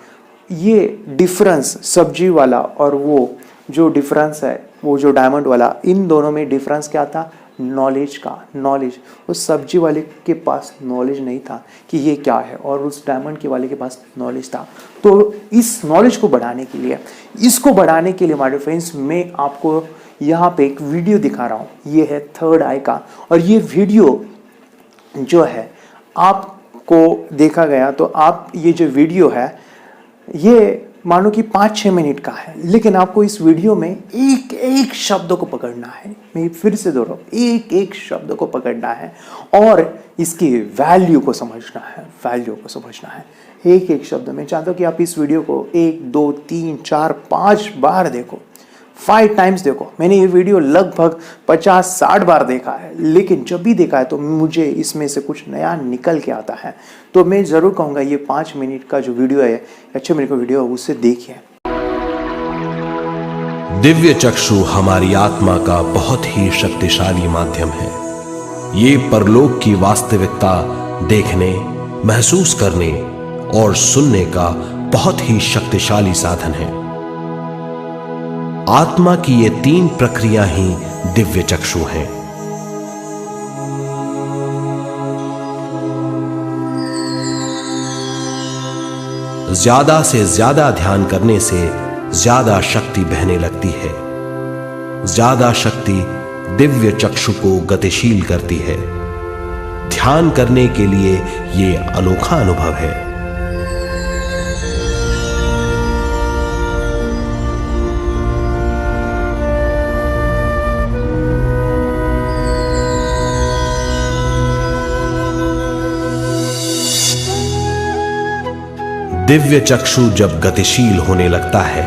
ये डिफरेंस, सब्जी वाला और वो जो डिफरेंस है, वो जो डायमंड वाला, इन दोनों में डिफरेंस क्या था? नॉलेज उस सब्जी वाले के पास नॉलेज नहीं था कि ये क्या है, और उस डायमंड के वाले के पास नॉलेज था। तो इस नॉलेज को बढ़ाने के लिए, इसको बढ़ाने के लिए माय डियर फ्रेंड्स, मैं आपको यहाँ पे एक वीडियो दिखा रहा हूँ। ये है थर्ड आई का, और ये वीडियो जो है आपको देखा गया तो आप ये जो वीडियो है ये मानो कि 5-6 मिनट का है, लेकिन आपको इस वीडियो में एक एक शब्द को पकड़ना है। मैं फिर से दोहराऊं, एक एक शब्द को पकड़ना है और इसकी वैल्यू को समझना है, एक एक शब्द। मैं चाहता हूँ कि आप इस वीडियो को 1, 2, 3, 4, 5 बार देखो, 5 टाइम्स देखो। मैंने ये वीडियो लगभग 50-60 बार देखा है, लेकिन जब भी देखा है तो मुझे इसमें से कुछ नया निकल के आता है। तो मैं ज़रूर कहूँगा ये 5 मिनट का जो वीडियो है, 6 मिनट का वीडियो है, उसे देखिए। दिव्य चक्षु हमारी आत्मा का बहुत ही शक्तिशाली माध्यम है। ये परलोक की वास्तविकता देखने, महसूस करने और सुनने का बहुत ही शक्तिशाली साधन है। आत्मा की ये 3 प्रक्रिया ही दिव्य चक्षु हैं। ज्यादा से ज्यादा ध्यान करने से ज्यादा शक्ति बहने लगती है। ज्यादा शक्ति दिव्य चक्षु को गतिशील करती है। ध्यान करने के लिए यह अनोखा अनुभव है। दिव्य चक्षु जब गतिशील होने लगता है,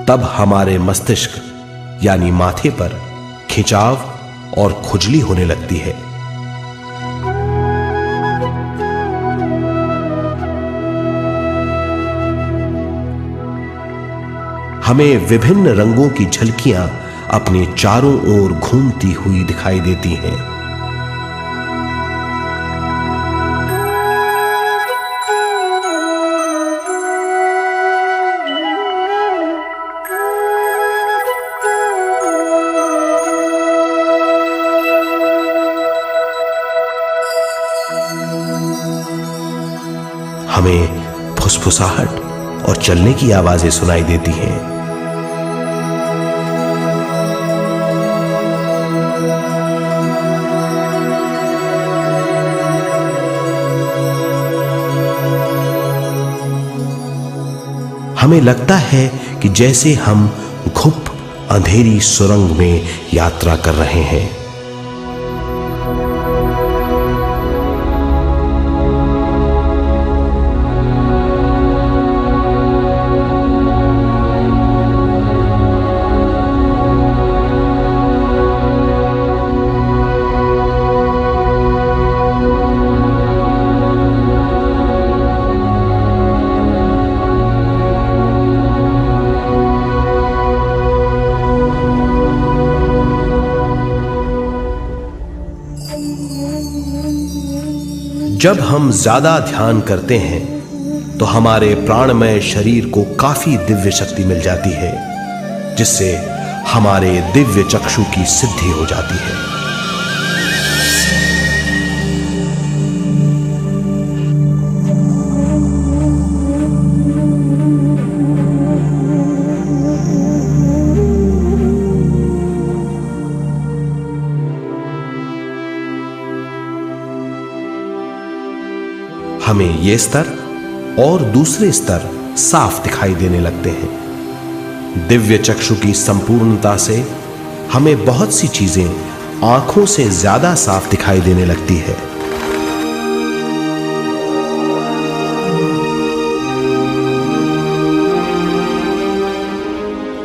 तब हमारे मस्तिष्क यानी माथे पर खिंचाव और खुजली होने लगती है। हमें विभिन्न रंगों की झलकियां अपने चारों ओर घूमती हुई दिखाई देती हैं। हमें फुसफुसाहट और चलने की आवाजें सुनाई देती हैं। हमें लगता है कि जैसे हम घुप अंधेरी सुरंग में यात्रा कर रहे हैं। जब हम ज्यादा ध्यान करते हैं तो हमारे प्राणमय शरीर को काफी दिव्य शक्ति मिल जाती है, जिससे हमारे दिव्य चक्षु की सिद्धि हो जाती है। हमें ये स्तर और दूसरे स्तर साफ दिखाई देने लगते हैं। दिव्य चक्षु की संपूर्णता से हमें बहुत सी चीजें आंखों से ज्यादा साफ दिखाई देने लगती है।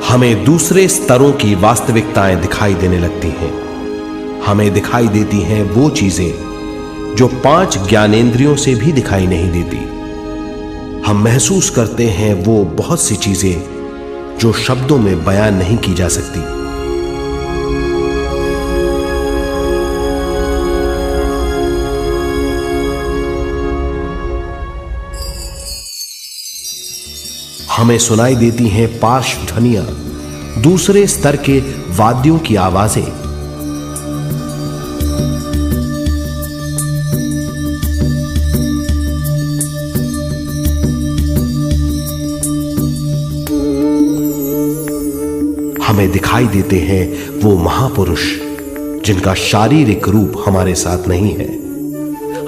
हमें दूसरे स्तरों की वास्तविकताएं दिखाई देने लगती हैं। हमें दिखाई देती हैं वो चीजें जो 5 ज्ञानेंद्रियों से भी दिखाई नहीं देती। हम महसूस करते हैं वो बहुत सी चीजें जो शब्दों में बयान नहीं की जा सकती। हमें सुनाई देती हैं पार्श्व ध्वनियां, दूसरे स्तर के वाद्यों की आवाजें। हमें दिखाई देते हैं वो महापुरुष जिनका शारीरिक रूप हमारे साथ नहीं है।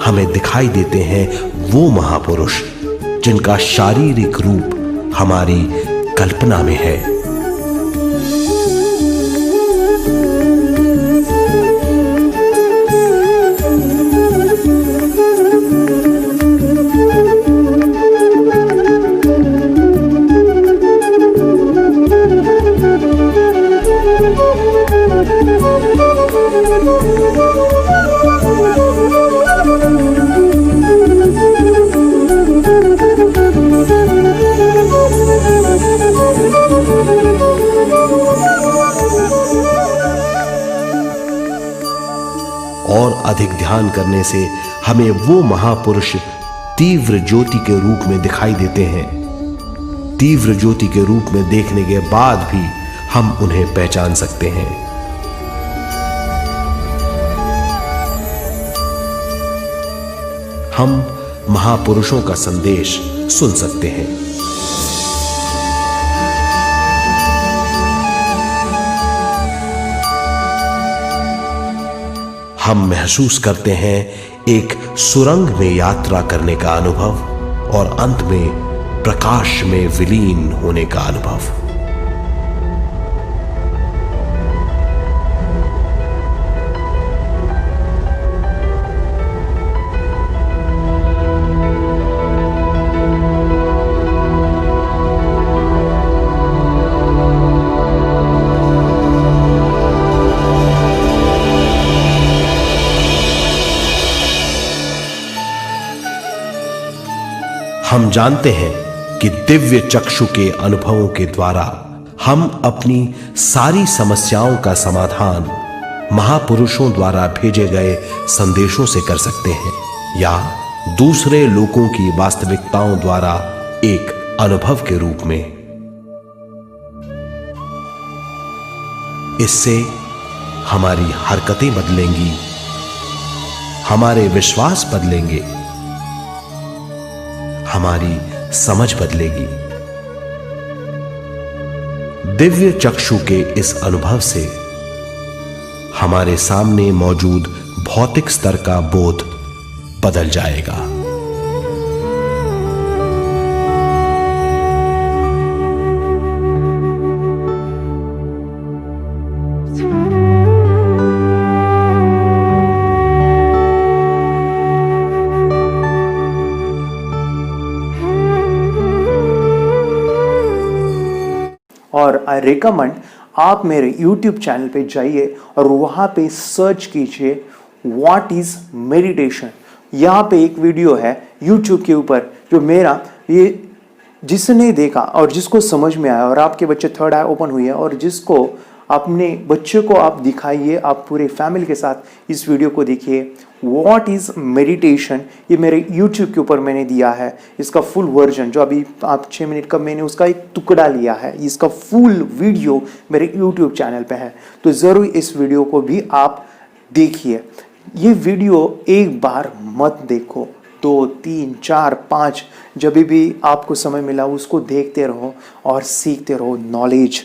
हमें दिखाई देते हैं वो महापुरुष जिनका शारीरिक रूप हमारी कल्पना में है। और अधिक ध्यान करने से हमें वो महापुरुष तीव्र ज्योति के रूप में दिखाई देते हैं। तीव्र ज्योति के रूप में देखने के बाद भी हम उन्हें पहचान सकते हैं। हम महापुरुषों का संदेश सुन सकते हैं। हम महसूस करते हैं एक सुरंग में यात्रा करने का अनुभव और अंत में प्रकाश में विलीन होने का अनुभव। हम जानते हैं कि दिव्य चक्षु के अनुभवों के द्वारा हम अपनी सारी समस्याओं का समाधान महापुरुषों द्वारा भेजे गए संदेशों से कर सकते हैं या दूसरे लोगों की वास्तविकताओं द्वारा एक अनुभव के रूप में। इससे हमारी हरकतें बदलेंगी, हमारे विश्वास बदलेंगे, हमारी समझ बदलेगी। दिव्य चक्षु के इस अनुभव से हमारे सामने मौजूद भौतिक स्तर का बोध बदल जाएगा। और आई रिकमेंड आप मेरे YouTube चैनल पे जाइए और वहाँ पे सर्च कीजिए व्हाट इज मेडिटेशन। यहाँ पे एक वीडियो है YouTube के ऊपर जो मेरा ये जिसने देखा और जिसको समझ में आया और आपके बच्चे थर्ड आई ओपन हुई है और जिसको अपने बच्चे को आप दिखाइए, आप पूरे फैमिली के साथ इस वीडियो को देखिए। व्हाट इज मेडिटेशन ये मेरे YouTube के ऊपर मैंने दिया है। इसका फुल वर्जन जो अभी आप 6 मिनट का मैंने उसका एक टुकड़ा लिया है, इसका फुल वीडियो मेरे YouTube चैनल पे है। तो ज़रूर इस वीडियो को भी आप देखिए। ये वीडियो एक बार मत देखो, 2, 3, 4, 5 जब भी आपको समय मिला उसको देखते रहो और सीखते रहो, नॉलेज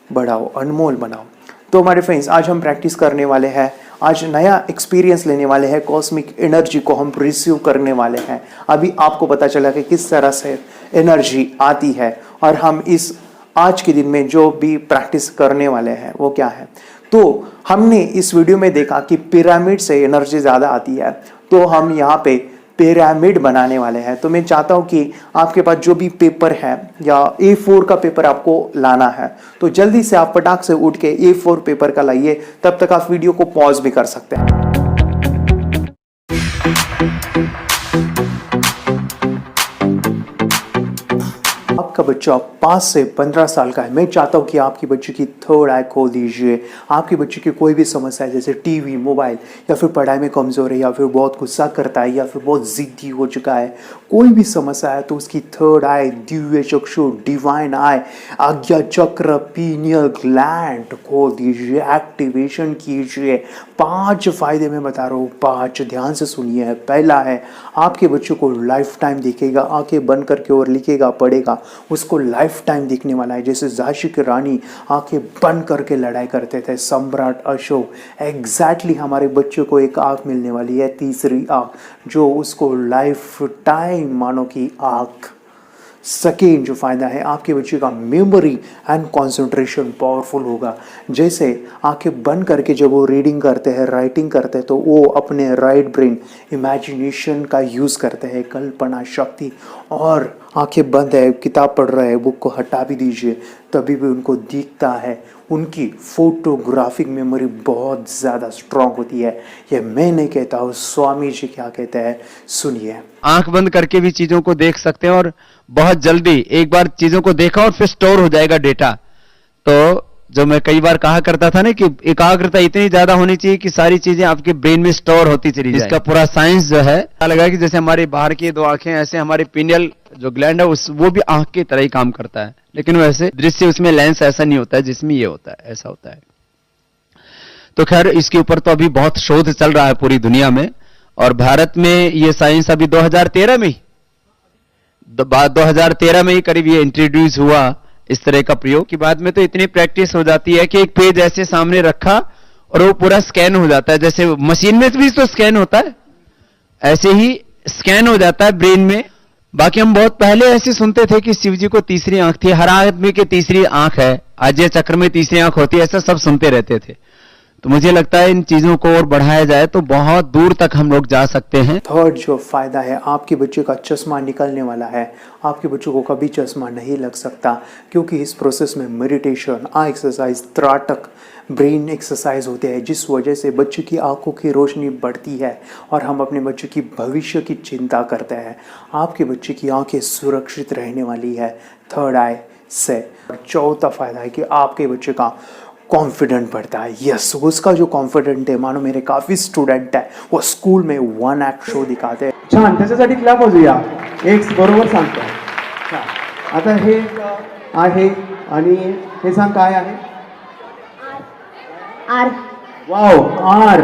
बढ़ाओ, अनमोल बनाओ। तो हमारे फ्रेंड्स आज हम प्रैक्टिस करने वाले हैं, आज नया एक्सपीरियंस लेने वाले हैं, कॉस्मिक एनर्जी को हम रिसीव करने वाले हैं। अभी आपको पता चला कि किस तरह से एनर्जी आती है और हम इस आज के दिन में जो भी प्रैक्टिस करने वाले हैं वो क्या है। तो हमने इस वीडियो में देखा कि पिरामिड से एनर्जी ज़्यादा आती है, तो हम यहाँ पे पिरामिड बनाने वाले हैं। तो मैं चाहता हूं कि आपके पास जो भी पेपर है या A4 का पेपर आपको लाना है तो जल्दी से आप फटाक से उठ के A4 पेपर का लाइए, तब तक आप वीडियो को पॉज भी कर सकते हैं। आपका बच्चा 5 से 15 साल का है। मैं चाहता हूं कि आपकी बच्चे की थर्ड आई खोल दीजिए। आपके बच्चे की कोई भी समस्या है जैसे टीवी, मोबाइल या फिर पढ़ाई में कमजोर है या फिर बहुत गुस्सा करता है या फिर बहुत जिद्दी हो चुका है, कोई भी समस्या है तो उसकी थर्ड आई, दिव्य चक्षु, डिवाइन आई, आज्ञा चक्र, पीनियल ग्लैंड खोल दीजिए, एक्टिवेशन कीजिए। 5 फायदे मैं बता रहा हूँ, 5 ध्यान से सुनिए। पहला है आपके बच्चों को लाइफ टाइम दिखेगा, आंखें बंद करके और लिखेगा, पढ़ेगा, उसको लाइफ टाइम दिखने वाला है। जैसे झांसी की रानी आंखें बंद करके लड़ाई करते थे, सम्राट अशोक, एग्जैक्टली हमारे बच्चों को एक आंख मिलने वाली है, तीसरी आंख, जो उसको लाइफ टाइम मानो कि आंख। सेकेंड जो फ़ायदा है, आपके बच्चे का मेमोरी एंड कंसंट्रेशन पावरफुल होगा। जैसे आंखें बंद करके जब वो रीडिंग करते हैं, राइटिंग करते हैं, तो वो अपने राइट ब्रेन इमेजिनेशन का यूज़ करते हैं, कल्पना शक्ति। और आंखें बंद है, किताब पढ़ रहे हैं, बुक को हटा भी दीजिए, तभी भी उनको दिखता है। उनकी फोटोग्राफिक मेमोरी बहुत ज़्यादा स्ट्रांग होती है। ये मैं नहीं कहता हूँ, स्वामी जी क्या कहते हैं, सुनिए। आंख बंद करके भी चीजों को देख सकते हैं और बहुत जल्दी एक बार चीजों को देखा और फिर स्टोर हो जाएगा डेटा। तो जो मैं कई बार कहा करता था ना कि एकाग्रता इतनी ज्यादा होनी चाहिए कि सारी चीजें आपके ब्रेन में स्टोर होती चली जाए। इसका पूरा साइंस जो है लगा कि जैसे हमारी बाहर की दो आंखें, ऐसे हमारी पिनियल जो ग्लैंड है वो भी आंख की तरह ही काम करता है, लेकिन वैसे दृश्य उसमें लेंस ऐसा नहीं होता है जिसमें ये होता है, ऐसा होता है। तो खैर इसके ऊपर तो अभी बहुत शोध चल रहा है पूरी दुनिया में, और भारत में ये साइंस अभी 2013 में ही 2013 में ही करीब ये इंट्रोड्यूस हुआ इस तरह का प्रयोग। की बाद में तो इतनी प्रैक्टिस हो जाती है कि एक पेज ऐसे सामने रखा और वो पूरा स्कैन हो जाता है, जैसे मशीन में भी तो स्कैन होता है, ऐसे ही स्कैन हो जाता है ब्रेन में। बाकी हम बहुत पहले ऐसे सुनते थे कि शिव जी को तीसरी आंख थी, हर आदमी की तीसरी आंख है, आज्य चक्र में तीसरी आंख होती है, ऐसा सब सुनते रहते थे। तो मुझे लगता है इन चीजों को और बढ़ाया जाए तो बहुत दूर तक हम लोग जा सकते हैं। थर्ड जो फायदा है, आपके बच्चे का चश्मा निकलने वाला है। आपके बच्चों को कभी चश्मा नहीं लग सकता, क्योंकि इस प्रोसेस में मेडिटेशन, आई एक्सरसाइज, त्राटक, ब्रेन एक्सरसाइज होते हैं, जिस वजह से बच्चे की आंखों की रोशनी बढ़ती है और हम अपने बच्चे की भविष्य की चिंता करते हैं। आपके बच्चे की आंखें सुरक्षित रहने वाली है थर्ड आई से। और चौथा फायदा है कि आपके बच्चे का कॉन्फिडेंट बढ़ता है। यस, उसका जो कॉन्फिडेंट है, मानो मेरे काफ़ी स्टुडंट है, वो स्कूल में वन एक्ट शो दिखाते हैं। छान, त्याच्यासाठी क्लॅप वाजूया. एक बरोबर सांगतो. छान. आता हे आहे आणि हे सांग काय आहे? आर. Wow, R.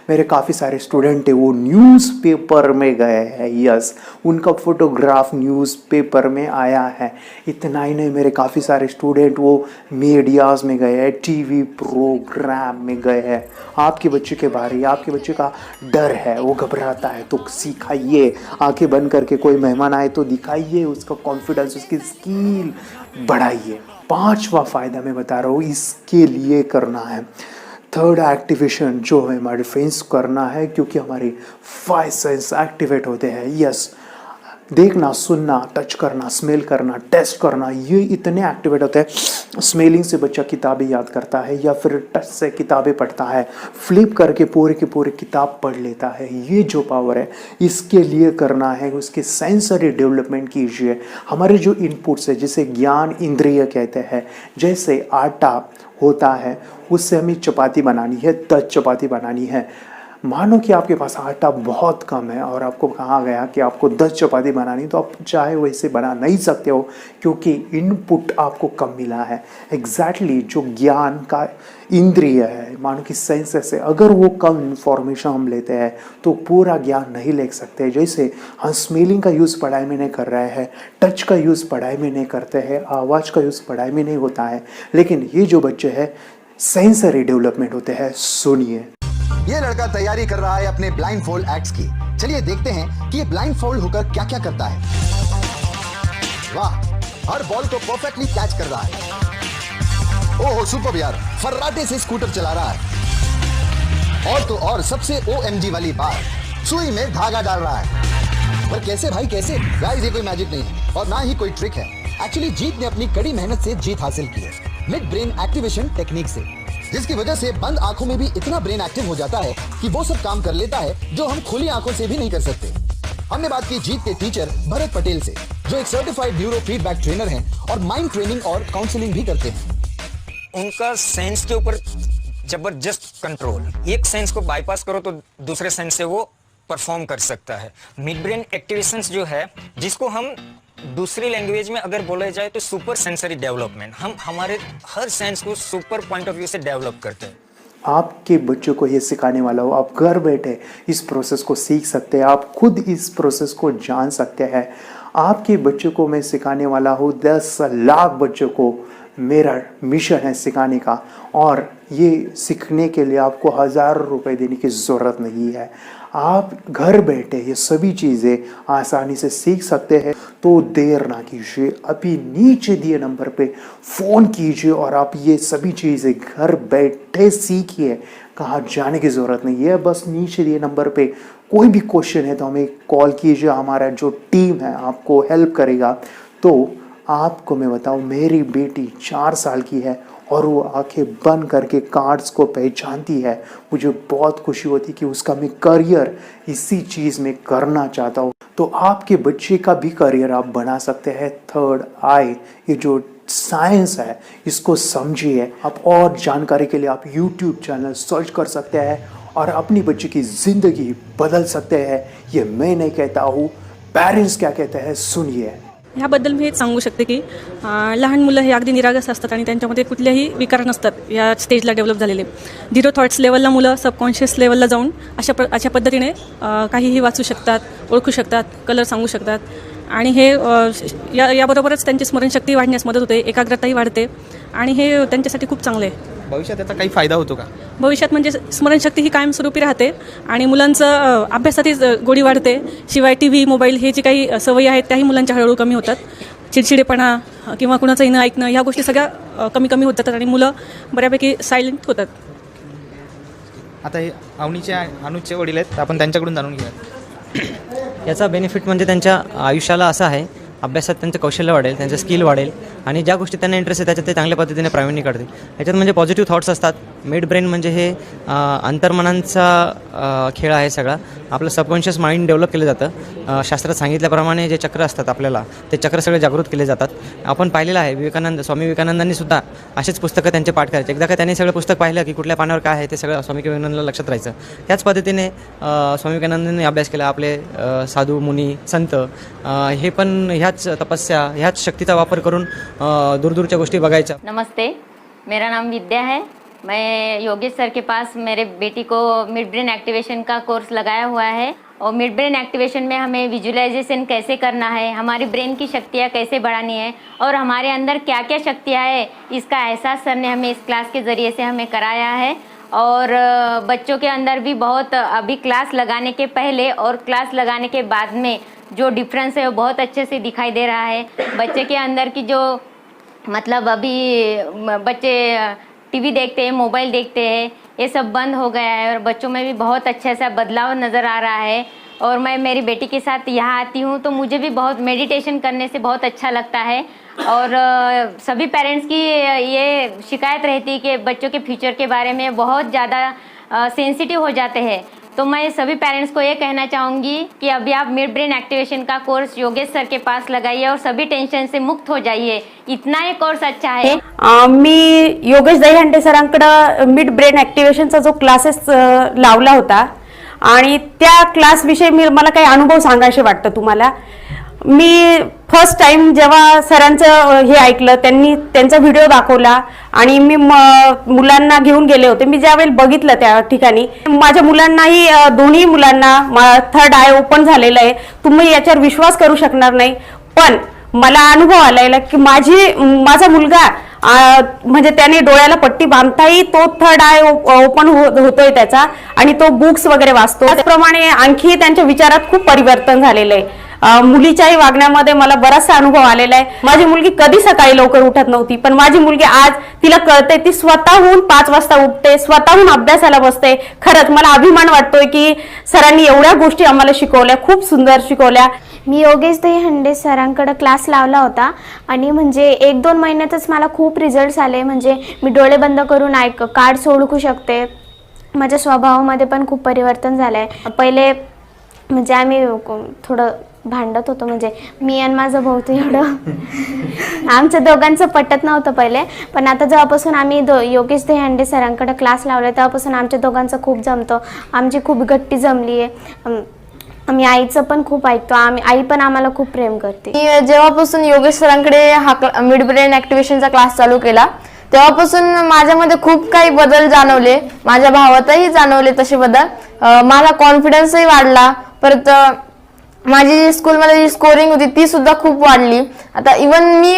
मेरे काफ़ी सारे स्टूडेंट है वो न्यूज़पेपर में गए हैं। यस, उनका फोटोग्राफ न्यूज़पेपर में आया है। इतना ही नहीं, मेरे काफ़ी सारे स्टूडेंट वो मीडियाज़ में गए हैं, टीवी प्रोग्राम में गए हैं। आपके बच्चे के बारे, आपके बच्चे का डर है, वो घबराता है, तो सिखाइए। आंखें बंद करके कोई मेहमान आए तो दिखाइए उसका कॉन्फिडेंस, उसकी स्किल बढ़ाइए। पांचवा फायदा मैं बता रहा हूँ, इसके लिए करना है थर्ड एक्टिवेशन, जो है हमारे फेंस करना है, क्योंकि हमारे 5 सेंस एक्टिवेट होते हैं। यस, देखना, सुनना, टच करना, स्मेल करना, टेस्ट करना, ये इतने एक्टिवेट होते हैं। स्मेलिंग से बच्चा किताबें याद करता है, या फिर टच से किताबें पढ़ता है, फ्लिप करके पूरे के पूरे किताब पढ़ लेता है। ये जो पावर है, इसके लिए करना है, उसके सेंसरी डेवलपमेंट कीजिए। हमारे जो इनपुट्स है, जिसे ज्ञान इंद्रिय कहते हैं, जैसे आटा होता है, उससे हमें चपाती बनानी है, 10 चपाती बनानी है। मानो कि आपके पास आटा बहुत कम है और आपको कहा गया कि आपको 10 चपाती बनानी, तो आप चाहे वैसे बना नहीं सकते हो, क्योंकि इनपुट आपको कम मिला है। एग्जैक्टली जो ज्ञान का इंद्रिय है, मानो कि सेंसेस है, अगर वो कम इंफॉर्मेशन हम लेते हैं तो पूरा ज्ञान नहीं ले सकते। जैसे हम स्मेलिंग का यूज़ पढ़ाई में नहीं कर रहे हैं, टच का यूज़ पढ़ाई में नहीं करते हैं, आवाज़ का यूज़ पढ़ाई में नहीं होता है, लेकिन ये जो बच्चे हैं सेंसरी डेवलपमेंट होते हैं। सुनिए। ये लड़का तैयारी कर रहा है अपने ब्लाइंड फोल्ड एक्ट्स की। चलिए देखते हैं कि ये ब्लाइंड फोल्ड होकर क्या क्या करता है। वाह, हर बॉल को परफेक्टली कैच कर रहा है। ओह सुपर यार, फर्राटे से स्कूटर चला रहा है। और तो और सबसे OMG वाली बात, सुई में धागा डाल रहा है। पर कैसे भाई, कैसे? गाइस, ये कोई मैजिक नहीं है और ना ही कोई ट्रिक है। एक्चुअली जीत ने अपनी कड़ी मेहनत से जीत हासिल की है, मिड ब्रेन एक्टिवेशन टेक्निक से, जिसकी वजह से बंद आंखों में भी इतना ब्रेन एक्टिव हो जाता है कि वो सब काम कर लेता है जो हम खुली आंखों से भी नहीं कर सकते। हमने बात की जीत के टीचर भरत पटेल से, जो एक सर्टिफाइड न्यूरो फीडबैक ट्रेनर हैं और माइंड ट्रेनिंग और काउंसलिंग भी करते हैं। उनका सेंस के ऊपर जबरदस्त कंट्रोल, एक सेंस को बाईपास करो तो दूसरे सेंस से वो परफॉर्म कर सकता है। मिड ब्रेन एक्टिवेशंस जो है, जिसको हम दूसरी लैंग्वेज में अगर बोला जाए तो सुपर सेंसरी डेवलपमेंट, हम हमारे हर सेंस को सुपर पॉइंट ऑफ व्यू से डेवलप करते हैं। आपके बच्चों को ये सिखाने वाला हो, आप घर बैठे इस प्रोसेस को सीख सकते हैं, आप खुद इस प्रोसेस को जान सकते हैं। आपके बच्चों को मैं सिखाने वाला हूँ 10 लाख बच्चों को। मेरा मिशन है सिखाने का, और ये सीखने के लिए आपको हज़ारों रुपए देने की ज़रूरत नहीं है। आप घर बैठे ये सभी चीज़ें आसानी से सीख सकते हैं। तो देर ना कीजिए, अभी नीचे दिए नंबर पे फ़ोन कीजिए और आप ये सभी चीज़ें घर बैठे सीखिए। कहाँ जाने की ज़रूरत नहीं है, बस नीचे दिए नंबर पे कोई भी क्वेश्चन है तो हमें कॉल कीजिए, हमारा जो टीम है आपको हेल्प करेगा। तो आपको मैं बताऊं, मेरी बेटी 4 साल की है और वो आंखें बंद करके कार्ड्स को पहचानती है। मुझे बहुत खुशी होती कि उसका मैं करियर इसी चीज़ में करना चाहता हूँ। तो आपके बच्चे का भी करियर आप बना सकते हैं। थर्ड आई, ये जो साइंस है इसको समझिए। आप और जानकारी के लिए आप YouTube चैनल सर्च कर सकते हैं और अपनी बच्चे की ज़िंदगी बदल सकते हैं। ये मैं नहीं कहता हूँ, पेरेंट्स क्या कहते हैं सुनिए। ह्याबद्दल मी हेच सांगू शकते की लहान मुलं हे अगदी निरागस असतात आणि त्यांच्यामध्ये कुठलेही विकार नसतात या स्टेजला डेव्हलप झालेले। 0 थॉट्स लेवलला मुलं सबकॉन्शियस लेवलला जाऊन अशा पद्धतीने काहीही वाचू शकतात, ओळखू शकतात, कलर सांगू शकतात आणि हे याबरोबरच त्यांची स्मरणशक्ती वाढण्यास मदत होते, एकाग्रताही वाढते आणि हे त्यांच्यासाठी खूप चांगले आहे। भविष्यात त्याचा काही फायदा होतो का? भविष्यात म्हणजे स्मरणशक्ती ही कायमस्वरूपी राहते आणि मुलांचं अभ्यासातही गोडी वाढते। शिवाय TV, मोबाईल हे जे काही सवयी आहेत त्याही मुलांच्या हळूहळू कमी होतात। चिडचिडेपणा किंवा कुणाचंही न ऐकणं ह्या गोष्टी सगळ्या कमी होत जातात आणि मुलं बऱ्यापैकी सायलेंट होतात। आता हे अनुजचे वडील आहेत, आपण त्यांच्याकडून जाणून घेऊया। याचा बेनिफिट म्हणजे त्यांच्या आयुष्याला असा आहे, अभ्यासात त्यांचं कौशल्य वाढेल, त्यांचं स्किल वाढेल आणि ज्या गोष्टी त्यांना इंटरेस्ट आहे त्याच्यात ते चांगल्या पद्धतीने प्रावीण्य काढतील। याच्यात म्हणजे पॉझिटिव्ह थॉट्स असतात। मिड ब्रेन म्हणजे हे अंतर्मनांचा खेळ आहे सगळा। आपलं सबकॉन्शियस माइंड डेव्हलप केलं जातं। शास्त्रात सांगितल्याप्रमाणे जे चक्र असतात आपल्याला, ते चक्र सगळे जागृत केले जातात। आपण पाहिलेलं आहे स्वामी विवेकानंदांनी सुद्धा असेच पुस्तकं त्यांचे पाठ करायचे। एकदा का त्यांनी सगळं पुस्तक पाहिलं की कुठल्या पानावर काय आहे ते सगळं स्वामी विवेकानंदांना लक्षात राहायचं। त्याच पद्धतीने स्वामी विवेकानंदांनी अभ्यास केला। आपले साधू मुनी संत हे पण ह्याच तपस्या, ह्याच शक्तीचा वापर करून दूरदूरच्या गोष्टी बघायच्या। नमस्ते, मेरा नाम विद्या है। मैं योगेश सर के पास मेरे बेटी को मिड ब्रेन एक्टिवेशन का कोर्स लगाया हुआ है और मिड ब्रेन एक्टिवेशन में हमें विजुअलाइजेशन कैसे करना है, हमारी ब्रेन की शक्तियाँ कैसे बढ़ानी है और हमारे अंदर क्या क्या शक्तियाँ है, इसका एहसास सर ने हमें इस क्लास के ज़रिए से हमें कराया है। और बच्चों के अंदर भी बहुत अभी क्लास लगाने के पहले और क्लास लगाने के बाद में जो डिफरेंस है वो बहुत अच्छे से दिखाई दे रहा है। बच्चे के अंदर की जो मतलब अभी बच्चे TV देखते हैं, मोबाइल देखते हैं, ये सब बंद हो गया है और बच्चों में भी बहुत अच्छा सा बदलाव नज़र आ रहा है। और मैं मेरी बेटी के साथ यहाँ आती हूँ तो मुझे भी बहुत मेडिटेशन करने से बहुत अच्छा लगता है। और सभी पेरेंट्स की ये शिकायत रहती है कि बच्चों के फ्यूचर के बारे में बहुत ज़्यादा सेंसिटिव हो जाते हैं। तो मैं सभी पेरेंट्स को ये कहना चाहूँगी कि अभी आप मिड ब्रेन एक्टिवेशन का कोर्स योगेश सर के पास लगाइए और सभी टेंशन से मुक्त हो जाइए। इतना ये कोर्स अच्छा है। मी योगेश दहीहंडे सरांकडे मिड ब्रेन ॲक्टिव्हेशनचा जो क्लासेस लावला होता आणि त्या क्लासविषयी मला काही अनुभव सांगायचे वाटतं तुम्हाला। मी फर्स्ट टाइम जेव्हा सरांचं हे ऐकलं, त्यांनी त्यांचा व्हिडिओ दाखवला आणि मी मुलांना घेऊन गेले होते। मी ज्यावेळेला बघितलं त्या ठिकाणी माझ्या मुलांनाही, दोन्ही मुलांना थर्ड आय ओपन झालेलं आहे। तुम्ही याच्यावर विश्वास करू शकणार नाही, पण मला अनुभव आलेला की माझा मुलगा म्हणजे त्याने डोळ्याला पट्टी बांधताही तो थर्ड आय ओपन होतोय त्याचा आणि तो बुक्स वगैरे वाचतो। त्याचप्रमाणे आणखी त्यांच्या विचारात खूप परिवर्तन झालेलं आहे। मुलीच्याही वागण्यामध्ये मला बराचसा अनुभव आलेला आहे। माझी मुलगी कधी सकाळी लवकर उठत नव्हती, पण माझी मुलगी आज तिला कळते, ती स्वतःहून 5 वाजता उठते, स्वतःहून अभ्यासाला बसते। खरंच मला अभिमान वाटतोय की सरांनी एवढ्या गोष्टी आम्हाला शिकवल्या, खूप सुंदर शिकवल्या। मी योगेश दहीहंडे सरांकडे क्लास लावला होता आणि म्हणजे 1-2 महिन्यातच मला खूप रिझल्ट्स आले। म्हणजे मी डोळे बंद करून कार्ड्स ओळखू शकते। माझ्या स्वभावामध्ये पण खूप परिवर्तन झालं आहे। पहिले म्हणजे आम्ही थोडं भांडत होतो, म्हणजे मी आणि माझा भाऊ ते एवढं आमच्या दोघांचं पटत नव्हतं पहिले, पण आता जेव्हापासून आम्ही योगेश दहीहंडे सरांकडे क्लास लावला तेव्हापासून आमच्या दोघांचं खूप जमतं। आमची खूप गट्टी जमली आहे। आम्ही आईचं पण खूप ऐकतो, आई पण आम्हाला खूप प्रेम करते। जेव्हापासून योगेश सरांकडे हा मिड ब्रेन ॲक्टिव्हेशनचा क्लास चालू केला तेव्हापासून माझ्यामध्ये खूप काही बदल जाणवले, माझ्या भावातही जाणवले तसे बदल। माझा कॉन्फिडन्सही वाढला, परत माझी स्कूलमध्ये जी स्कोरिंग होती ती सुद्धा खूप वाढली. आता इवन मी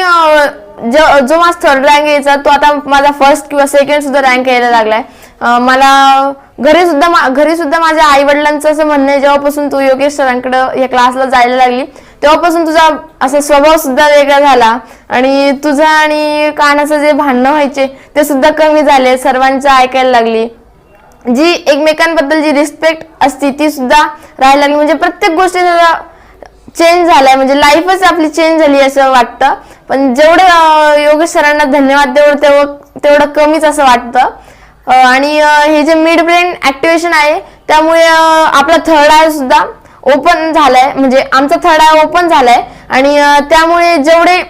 जो माझा थर्ड रँक यायचा तो आता माझा फर्स्ट किंवा सेकंड सुद्धा रँक यायला लागलाय. मला घरी सुद्धा माझ्या आई वडिलांचं असं म्हणणं आहे, जेव्हापासून तू योगेश सरांकडे या क्लासला जायला लागली तेव्हापासून तुझा असा स्वभाव सुद्धा वेगळा झाला आणि तुझा आणि कानाचं जे भांडणं व्हायचे ते सुद्धा कमी झाले. सर्वांचं ऐकायला लागली. जी एकमेकांबद्दल जी रिस्पेक्ट असती ती सुद्धा राहायला लागली. म्हणजे प्रत्येक गोष्टी चेंज झालाय. म्हणजे लाईफच आपली चेंज झाली असं वाटतं. पण जेवढं योगेश सरांना धन्यवाद तेवढं कमीच असं वाटतं. आणि हे जे मिड ब्रेन ऍक्टिव्हेशन आहे त्यामुळे आपला थर्ड आय सुद्धा ओपन झालाय. म्हणजे आमचा थर्ड आय ओपन झालाय आणि त्यामुळे जेवढे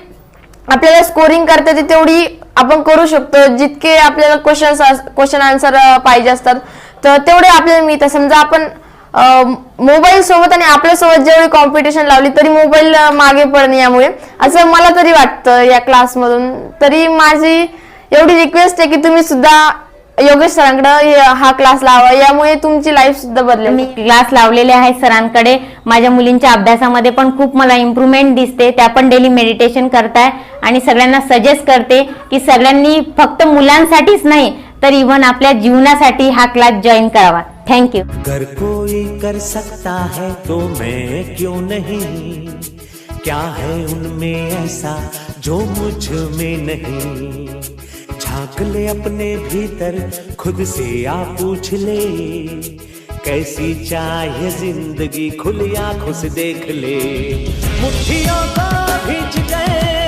आपल्याला स्कोरिंग करता येते तेवढी आपण करू शकतो. जितके आपल्याला क्वेश्चन आन्सर पाहिजे असतात तर तेवढे आपल्याला मिळतात. समजा आपण मोबाईल सोबत आणि आपल्यासोबत जेवढी कॉम्पिटिशन लावली तरी मोबाईल मागे पडणे यामुळे असं मला तरी वाटतं या क्लासमधून. तरी माझी एवढी रिक्वेस्ट आहे की तुम्ही सुद्धा योगेश सरांकडे हा क्लास लावा, यामुळे तुमची लाईफ सुद्धा बदलेल. मी क्लास लावलेले आहे सरांकडे. माझ्या मुलींच्या अभ्यासामध्ये पण खूप मला इम्प्रूव्हमेंट दिसते. त्या पण डेली मेडिटेशन करताय आणि सगळ्यांना सजेस्ट करते की सगळ्यांनी फक्त मुलांसाठीच नाही तर इव्हन आपल्या जीवनासाठी हा क्लास जॉईन करावा. थँक्यू. अगर कोई कर सकता है तो मैं क्यों नहीं, क्या है उनमें ऐसा जो मुझ में नहीं. झांक ले अपने भीतर खुद से आ पूछ ले, कैसी चाहे जिंदगी खुली आंखों से देख ले. मुट्ठियों को भींच गए